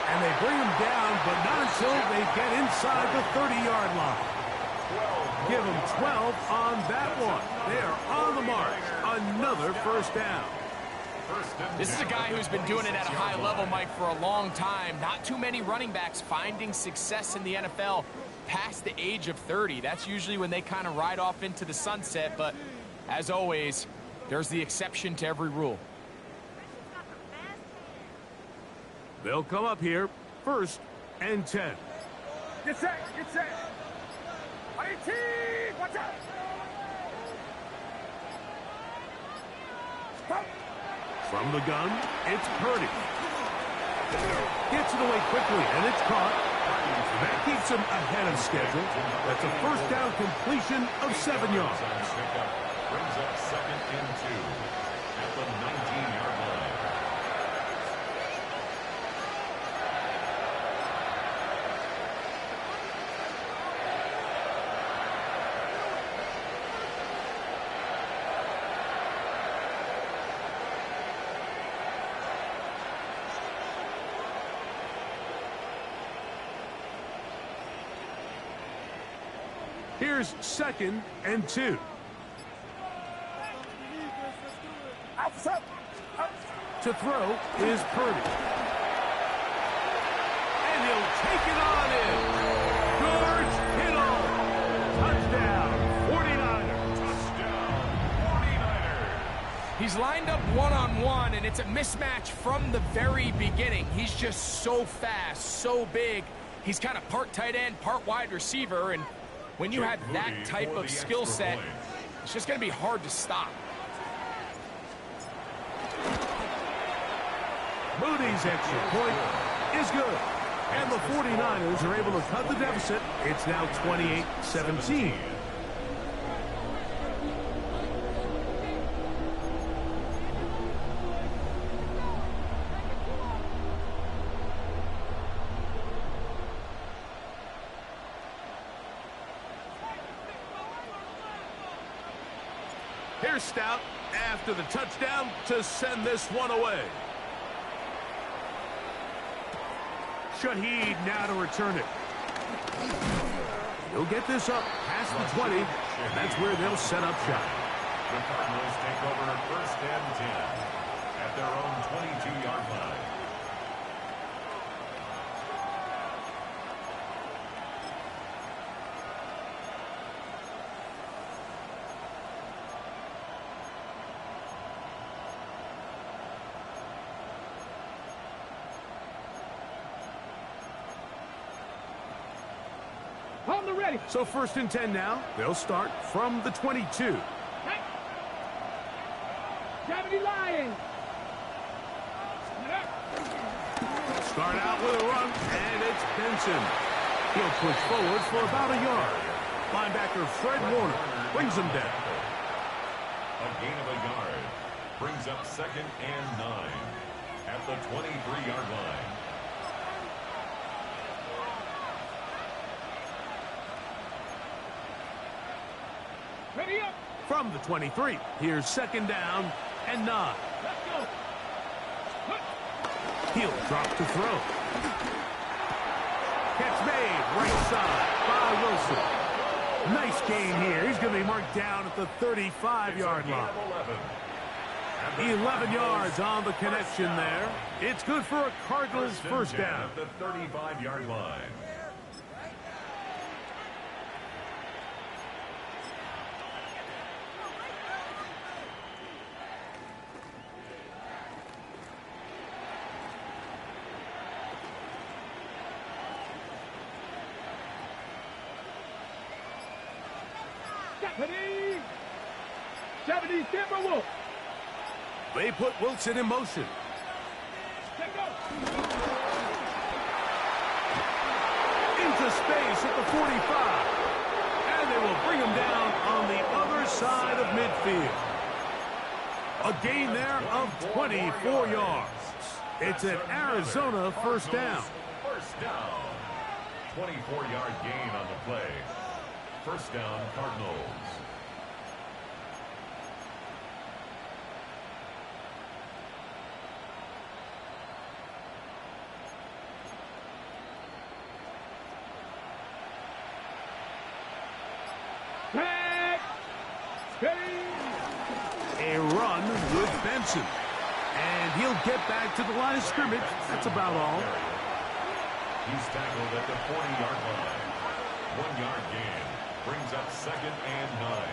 And they bring him down, but not until they get inside the 30-yard line. Give them 12 on that one. They are on the mark. Another first down. This is a guy who's been doing it at a high level, Mike, for a long time. Not too many running backs finding success in the NFL past the age of 30. That's usually when they kind of ride off into the sunset, but as always, there's the exception to every rule. They'll come up here, 1st and 10. Get set, get set. 18, watch out. Stop. From the gun, it's Purdy. Gets it away quickly, and it's caught. That keeps him ahead of schedule. That's a first down completion of 7 yards. Brings up 2nd and 2 at the 19-yard line. Here's 2nd and 2. To throw is Purdy. And he'll take it on in. George Kittle. Touchdown, 49ers. Touchdown, 49ers. He's lined up one-on-one, and it's a mismatch from the very beginning. He's just so fast, so big. He's kind of part tight end, part wide receiver, and when you have that type of skill set, it's just going to be hard to stop. Moody's extra point is good. And the 49ers are able to cut the deficit. It's now 28-17. Here's Stout after the touchdown to send this one away. Shaheed now to return it. He'll get this up past the 20, and that's where they'll set up shop. The Cardinals take over 1st and 10 at their own 22-yard line. On the ready. So 1st and 10 now. They'll start from the 22. Hey. Gravity Lion. Start out with a run, and it's Benson. He'll push forward for about a yard. Linebacker Fred Warner brings him down. A gain of a yard. Brings up 2nd and 9 at the 23-yard line. Ready up. From the 23, here's 2nd down and 9. Let's go. He'll drop to throw. Catch made, right side by Wilson. Nice gain here. He's going to be marked down at the 35-yard line. 11 yards on the connection there. It's good for a Cardinals first down. At the 35-yard line. They put Wilson in motion. Into space at the 45. And they will bring him down on the other side of midfield. A gain there of 24 yards. It's an Arizona first down. First down. 24-yard gain on the play. First down, Cardinals. A run with Benson. And he'll get back to the line of scrimmage. That's about all. He's tackled at the 40-yard line. 1-yard gain. Brings up second and 9.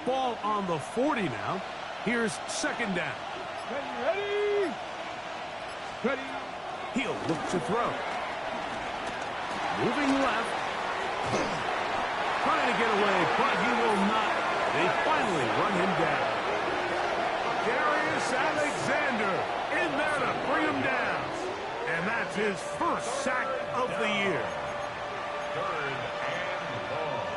Ball on the 40 now. Here's second down. Ready? Ready? He'll look to throw. Moving left. Trying to get away, but he will not. They finally run him down. Darius Alexander in there to bring him down. And that's his first sack of the year. Third and long.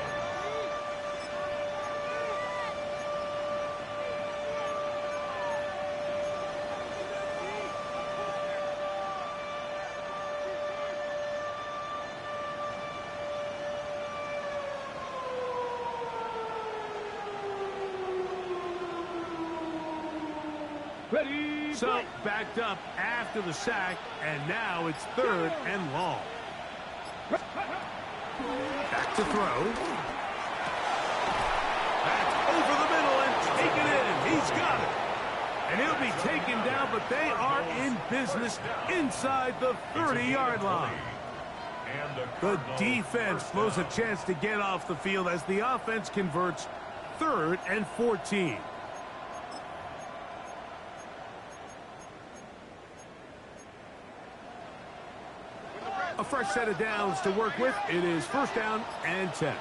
Ready? So backed up after the sack, and now it's third and long. Back to throw. That's over the middle and taken in. He's got it. And he'll be taken down, but they are in business inside the 30-yard line. The defense blows a chance to get off the field as the offense converts third and 14. A fresh set of downs to work with. It is first down and 10.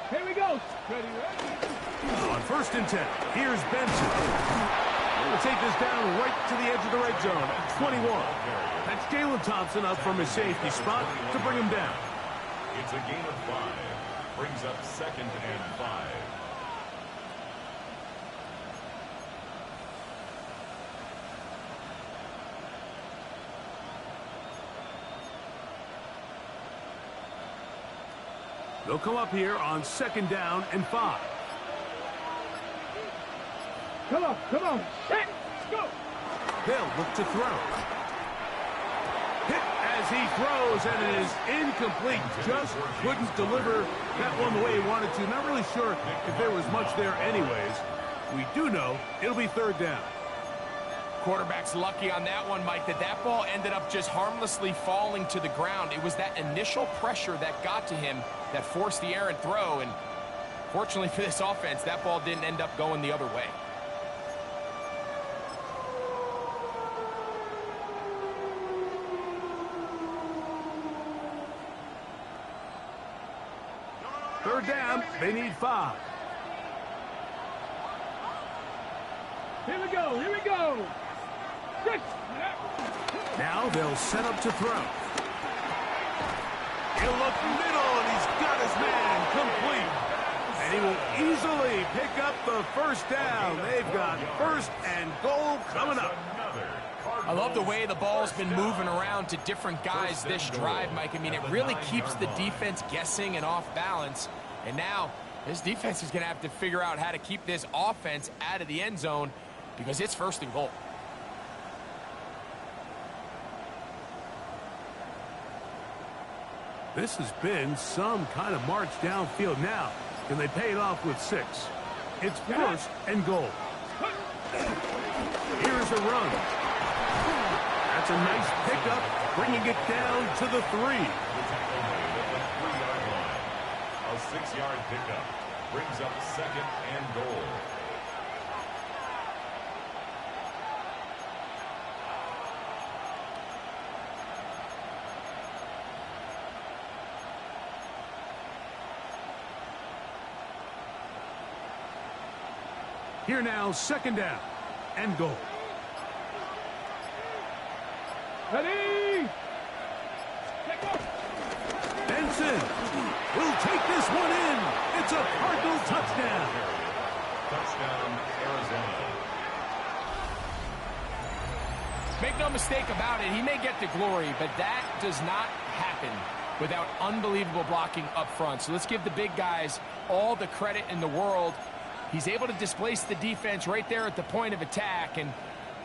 Here we go. Ready, ready. On first and 10, here's Benson. We'll take this down right to the edge of the red zone at 21. That's Jalen Thompson up from his safety spot to bring him down. It's a gain of 5. Brings up second and 5. They'll come up here on second down and 5. Come on, come on. Set, go. They'll look to throw. Hit as he throws, and it is incomplete. Just couldn't deliver that one the way he wanted to. Not really sure if there was much there anyways. We do know it'll be third down. Quarterback's lucky on that one, Mike, that ball ended up just harmlessly falling to the ground. It was that initial pressure that got to him that forced the errant throw, and fortunately for this offense, that ball didn't end up going the other way. Third down, they need 5. Here we go, here we go. 6. Now they'll set up to throw. He'll look middle, and he's got his man complete. And he will easily pick up the first down. They've got first and goal coming up. I love the way the ball's been moving around to different guys this drive, Mike. I mean, it really keeps the defense guessing and off balance. And now this defense is going to have to figure out how to keep this offense out of the end zone because it's first and goal. This has been some kind of march downfield now. Can they pay it off with 6? It's first and goal. Here's a run. That's a nice pickup, bringing it down to the 3. A 6-yard pickup brings up second and goal. Here now, second down and goal. Ready? Benson will take this one in. It's a Cardinal touchdown. Touchdown, Arizona. Make no mistake about it, he may get the glory, but that does not happen without unbelievable blocking up front. So let's give the big guys all the credit in the world. He's able to displace the defense right there at the point of attack, and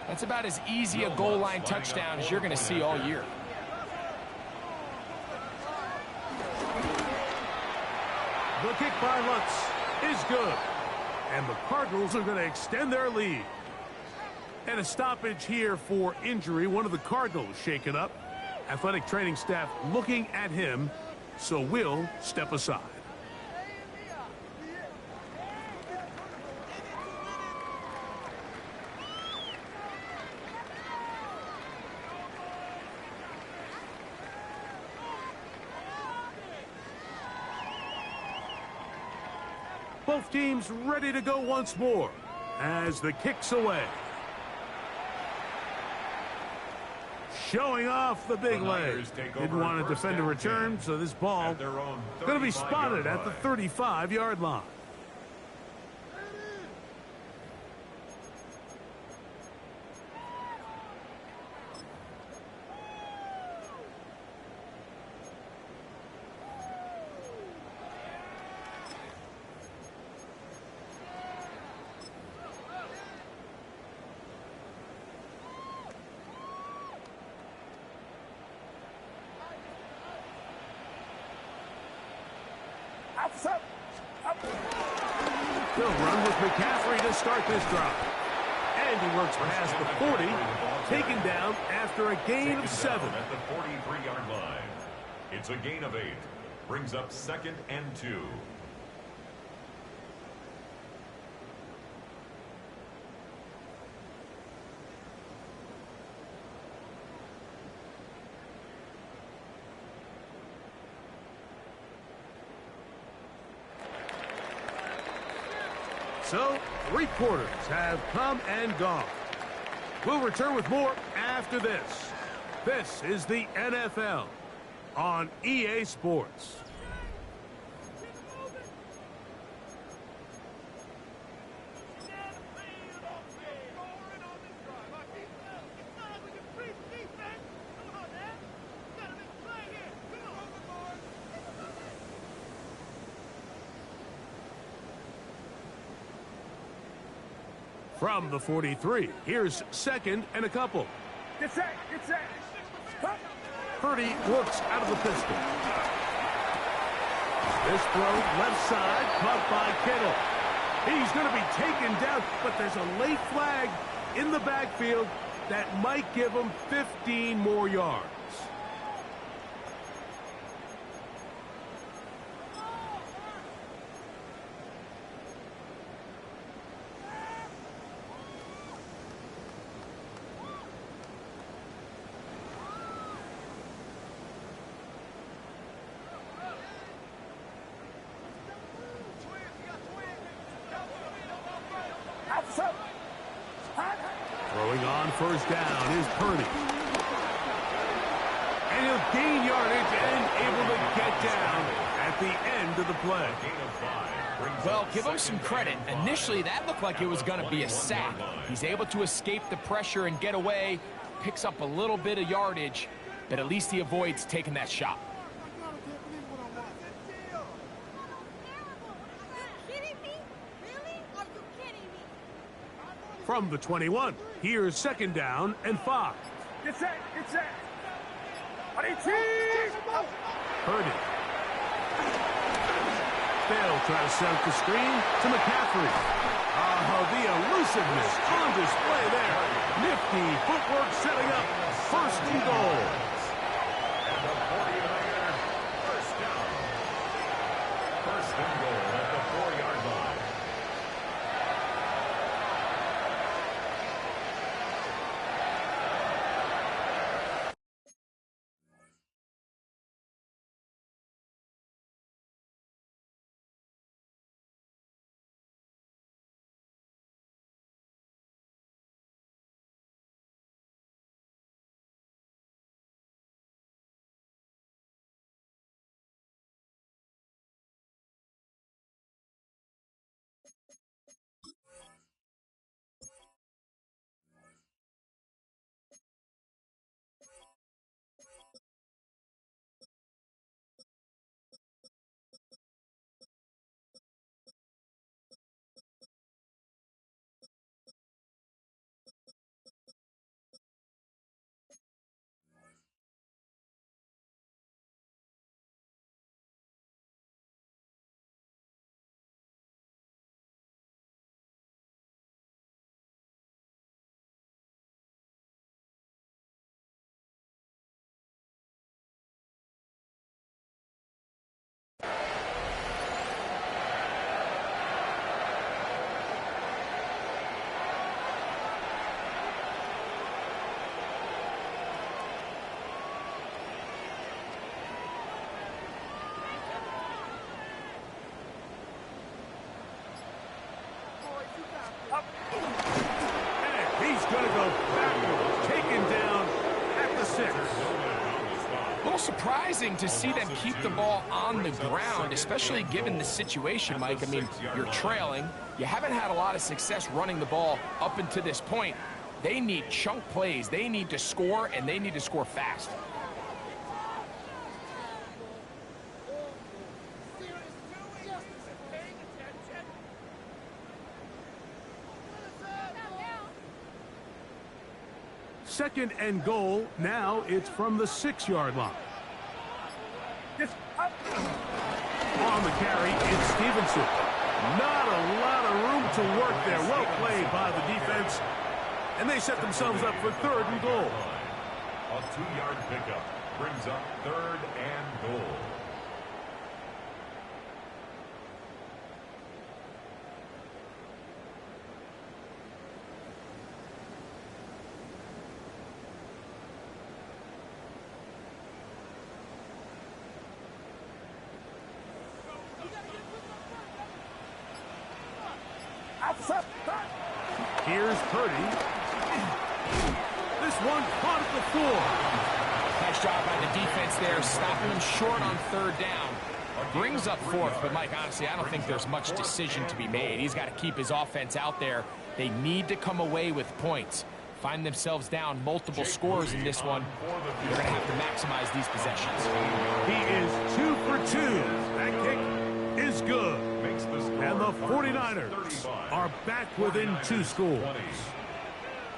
that's about as easy a goal line touchdown as you're going to see all year. The kick by Lutz is good. And the Cardinals are going to extend their lead. And a stoppage here for injury. One of the Cardinals shaken up. Athletic training staff looking at him, so we'll step aside. Both teams ready to go once more as the kick's away. Showing off the big leg. Didn't want to defend a return, so this ball going to be spotted at the 35-yard line. They'll run with McCaffrey to start this drive. And he works past the 40, taken down after a gain of 7. At the 43-yard line. It's a gain of 8. Brings up 2nd and 2. So, 3 quarters have come and gone. We'll return with more after this. This is the NFL on EA Sports. From the 43, here's 2nd and a couple. Get set, get set. Purdy works out of the pistol. This throw left side, caught by Kittle. He's going to be taken down, but there's a late flag in the backfield that might give him 15 more yards. Throwing on first down is Purdy. And he'll gain yardage and able to get down at the end of the play. Well, give him some credit. Initially, that looked like it was going to be a sack. He's able to escape the pressure and get away, picks up a little bit of yardage, but at least he avoids taking that shot. From the 21, here's 2nd down and 5. Get set, get set. Purdy. They'll try to set up the screen to McCaffrey. Oh, the elusiveness on display there. Nifty footwork setting up 1st and goal. going to go backwards, taken down at the 6. A little surprising to see them keep the ball on the ground, especially given the situation, Mike. I mean, you're trailing. You haven't had a lot of success running the ball up until this point. They need chunk plays. They need to score, and they need to score fast. Second and goal. Now it's from the 6-yard line. On the carry, it's Stevenson. Not a lot of room to work there. Well played by the defense. And they set themselves up for third and goal. A 2-yard pickup brings up third and goal. Here's Purdy. This one caught at the 4. Nice job by the defense there, stopping them short on third down. Brings up fourth, but Mike, honestly, I don't think there's much decision to be made. He's got to keep his offense out there. They need to come away with points. Find themselves down multiple scores in this one. They're going to have to maximize these possessions. He is 2 for 2. That kick is good. And the 49ers are back within 2 scores.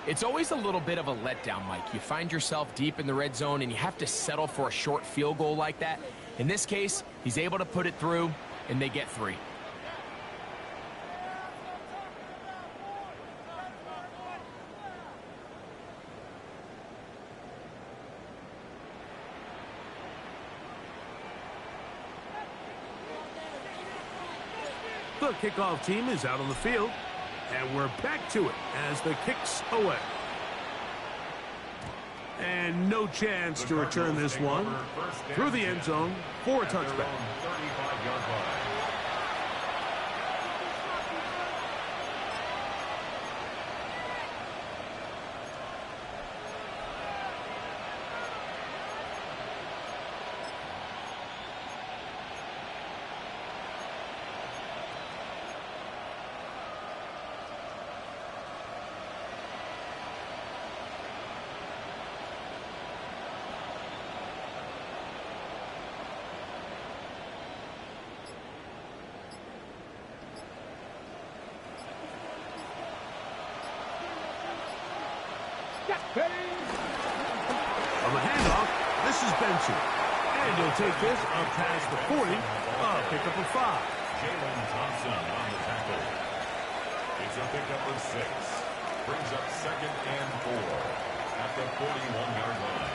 It's always a little bit of a letdown, Mike. You find yourself deep in the red zone, and you have to settle for a short field goal like that. In this case, he's able to put it through, and they get 3. The kickoff team is out on the field, and we're back to it as the kick's away. And no chance to return this one through the end zone for a touchback. On the handoff, this is Benson. And he'll take this up past the 40, pickup of 5. Jalen Thompson on the tackle. It's a pickup of 6. Brings up second and 4 at the 41-yard line.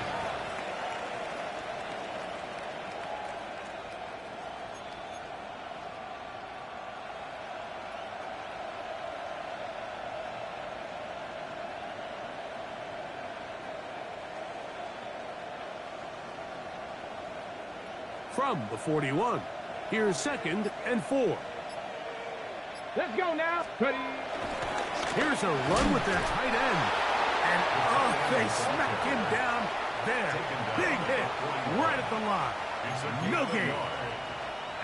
From the 41, here's second and 4. Let's go now. Ready. Here's a run with their tight end. And, they smack him down there. Big hit right at the line. No gain.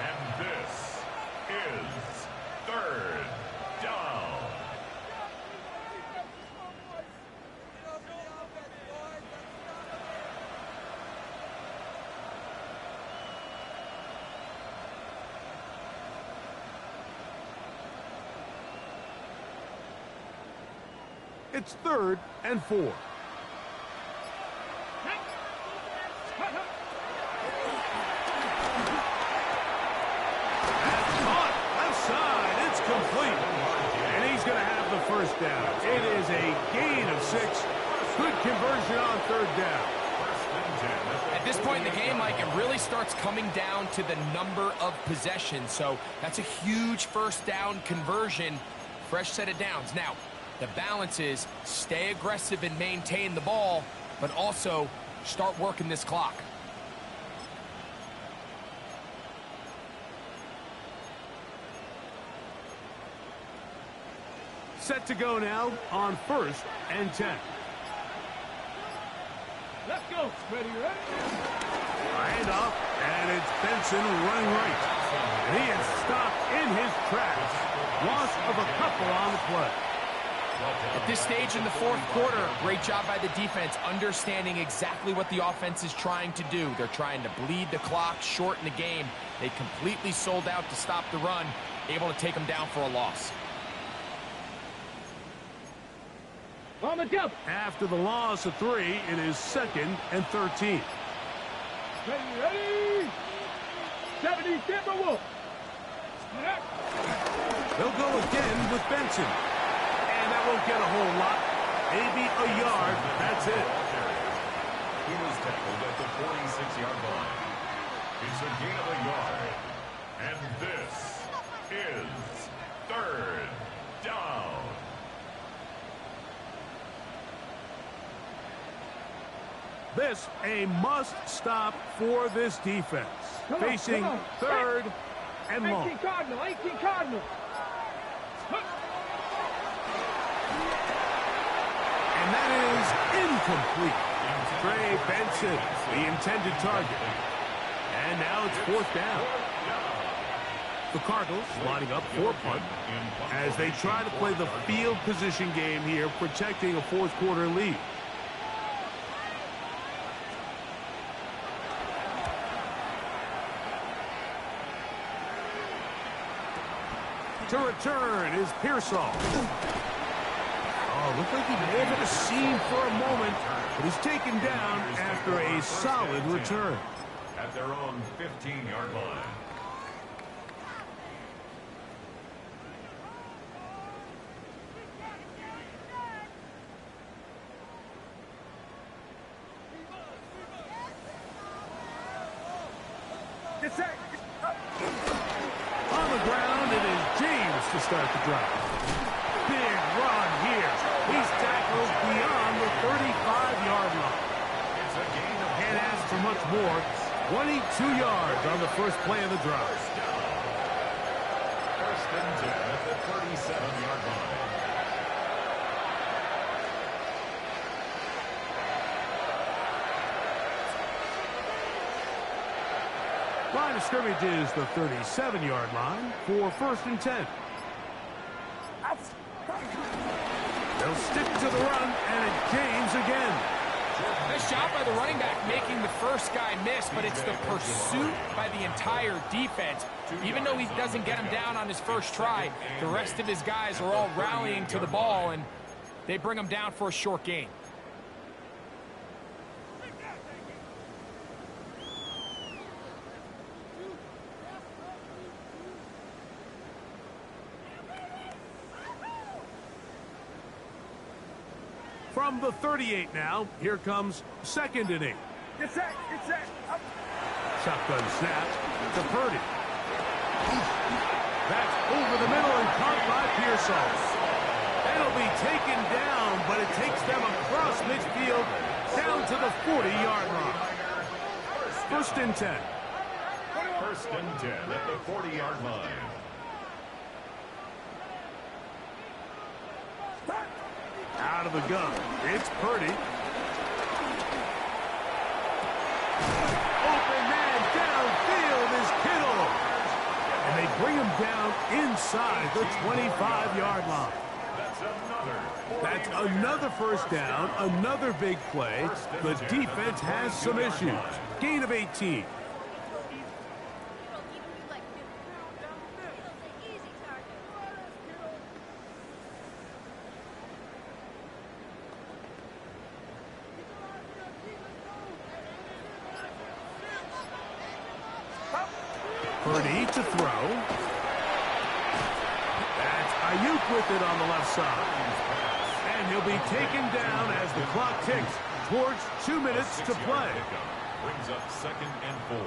And this is third down. It's third and 4. Caught left side. It's complete. And he's going to have the first down. It is a gain of 6. Good conversion on third down. At this point in the game, Mike, it really starts coming down to the number of possessions. So that's a huge first down conversion. Fresh set of downs. Now, the balance is stay aggressive and maintain the ball, but also start working this clock. Set to go now on 1st and 10. Let's go. Ready, ready? Handoff, and it's Benson running right. And he is stopped in his tracks. Loss of a couple on the play. At this stage in the 4th quarter, great job by the defense, understanding exactly what the offense is trying to do. They're trying to bleed the clock, shorten the game. They completely sold out to stop the run, able to take them down for a loss. On the jump. After the loss of 3, it is 2nd and 13. Ready, ready? 70 Timberwolves. They'll go again with Benson. And that won't get a whole lot. Maybe a yard. That's it. He was tackled at the 46-yard line. It's a gain of a yard. And this is 3rd down. This a must-stop for this defense. Facing 3rd and long. 18 Cardinal, 18 Cardinal. And that is incomplete. Trey Benson, the intended target. And now it's 4th down. The Cardinals lining up for punt as they try to play the field position game here, protecting a 4th quarter lead. To return is Pearsall. Oh, looked like he may have hit a seam for a moment, but he's taken down after a solid return. At their own 15-yard line. On the ground, it is James to start the drive. Big run here. He's tackled beyond the 35-yard line. Can't ask for much more. 22 yards on the first play of the drive. 1st and 10 at the 37-yard line. Line of scrimmage is the 37-yard line for 1st and 10. They'll stick to the run, and it's James again. Nice job by the running back making the first guy miss, but it's the pursuit by the entire defense. Even though he doesn't get him down on his first try, the rest of his guys are all rallying to the ball, and they bring him down for a short gain. From the 38 now, here comes 2nd and 8. It's set. Shotgun snap to Purdy. That's over the middle and caught by Pearsall. It'll be taken down, but it takes them across midfield down to the 40-yard line. 1st and 10. 1st and 10 at the 40-yard line. Out of the gun, it's Purdy. Open man downfield is Kittle. And they bring him down inside the 25-yard line. That's another 1st down, another big play. The defense has some issues. Gain of 18. Purdy to throw. That's Ayuk with it on the left side. And he'll be taken down as the clock ticks towards 2 minutes to play. Brings up 2nd and 4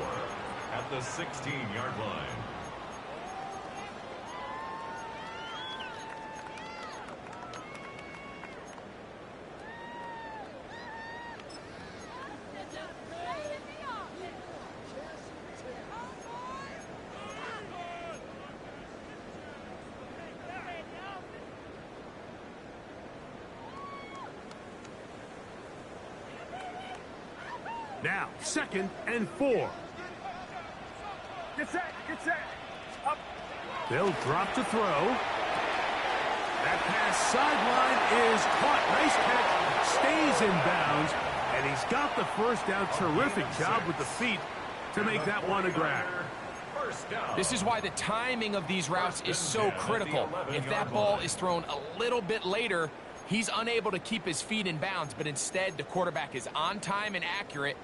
at the 16-yard line. Now, 2nd and 4. Get set, up. They'll drop to throw. That pass sideline is caught. Nice catch. Stays in bounds. And he's got the first down. Terrific job with the feet to make that one a grab. This is why the timing of these routes is so critical. If that ball is thrown a little bit later, he's unable to keep his feet in bounds, but instead the quarterback is on time and accurate,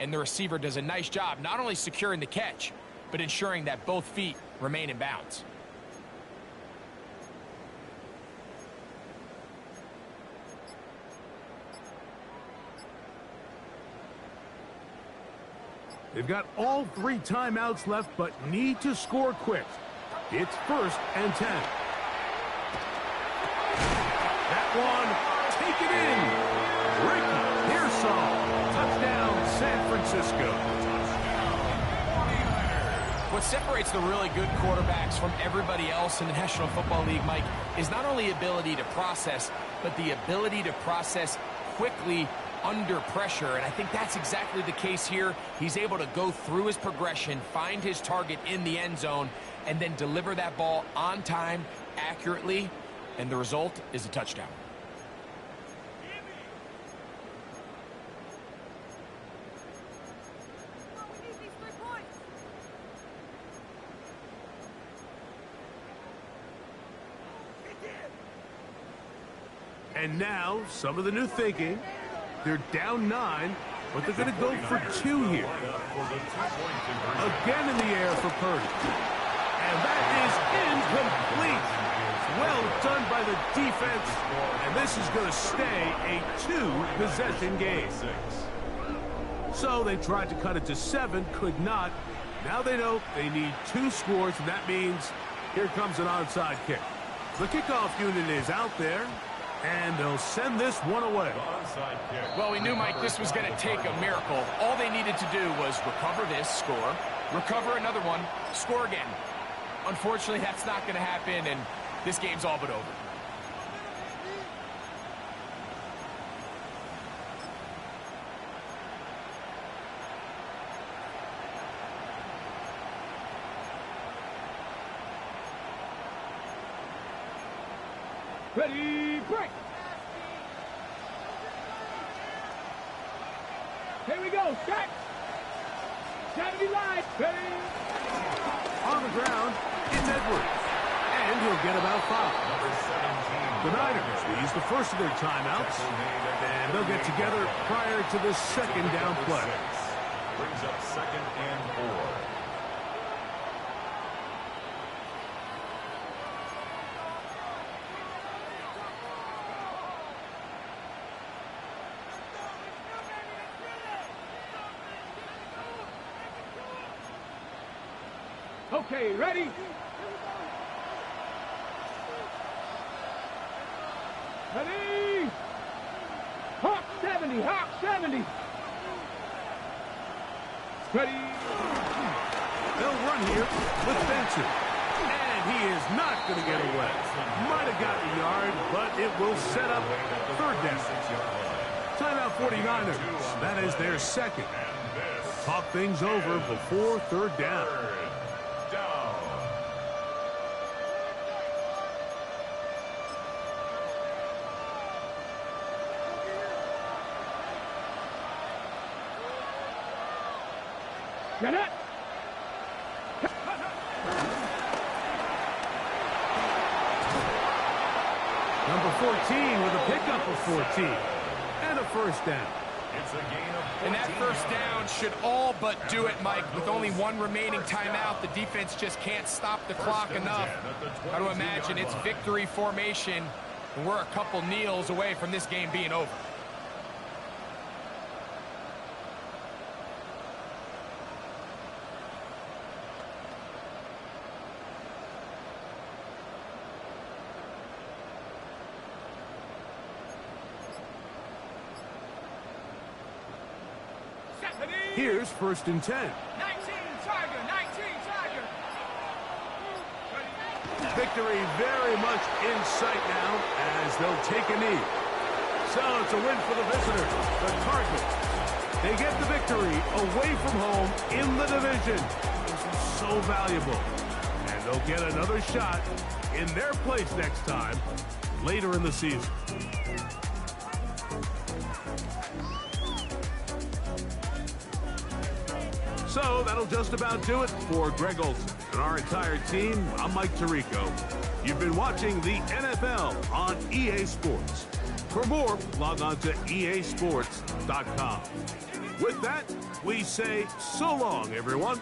and the receiver does a nice job not only securing the catch, but ensuring that both feet remain in bounds. They've got all 3 timeouts left, but need to score quick. It's 1st and 10. That one, take it in. Ricky Pearsall, touchdown San Francisco. What separates the really good quarterbacks from everybody else in the National Football League, Mike, is not only ability to process, but the ability to process quickly under pressure, and I think that's exactly the case here. He's able to go through his progression, find his target in the end zone, and then deliver that ball on time, accurately, and the result is a touchdown. And now, some of the new thinking. They're down 9, but they're going to go for 2 here. Again in the air for Purdy. And that is incomplete. Well done by the defense. And this is going to stay a 2-possession game. So they tried to cut it to 7, could not. Now they know they need 2 scores, and that means here comes an onside kick. The kickoff unit is out there. And they'll send this one away. Well, we knew, Mike, this was going to take a miracle. All they needed to do was recover this, score, recover another one, score again. Unfortunately, that's not going to happen, and this game's all but over. Ready, break. Here we go, set. 70 line, ready. On the ground, it's Edwards. And he'll get about 5. The Niners use the first of their timeouts. And they'll get together prior to the 2nd down play. Brings up 2nd and 4. Okay, ready? Ready? Hawk 70, Hawk 70. Ready? They'll run here with Benson. And he is not going to get away. Might have gotten a yard, but it will set up 3rd down. Timeout 49ers. That is their 2nd. Talk things over before 3rd down. Get it! Number 14 with a pickup of 14. And a 1st down. It's a gain of 14. And that 1st down should all but do it, Mike. With only 1 remaining timeout, the defense just can't stop the clock enough. Got to imagine it's victory formation, and we're a couple kneels away from this game being over. Here's 1st and 10. 19 Tiger, 19 Tiger. Victory very much in sight now as they'll take a knee. So it's a win for the visitors. The Cardinals They get the victory away from home in the division. This is so valuable. And they'll get another shot in their place next time, later in the season. So that'll just about do it for Greg Olson and our entire team. I'm Mike Tirico. You've been watching the NFL on EA Sports. For more, log on to easports.com. With that, we say so long, everyone.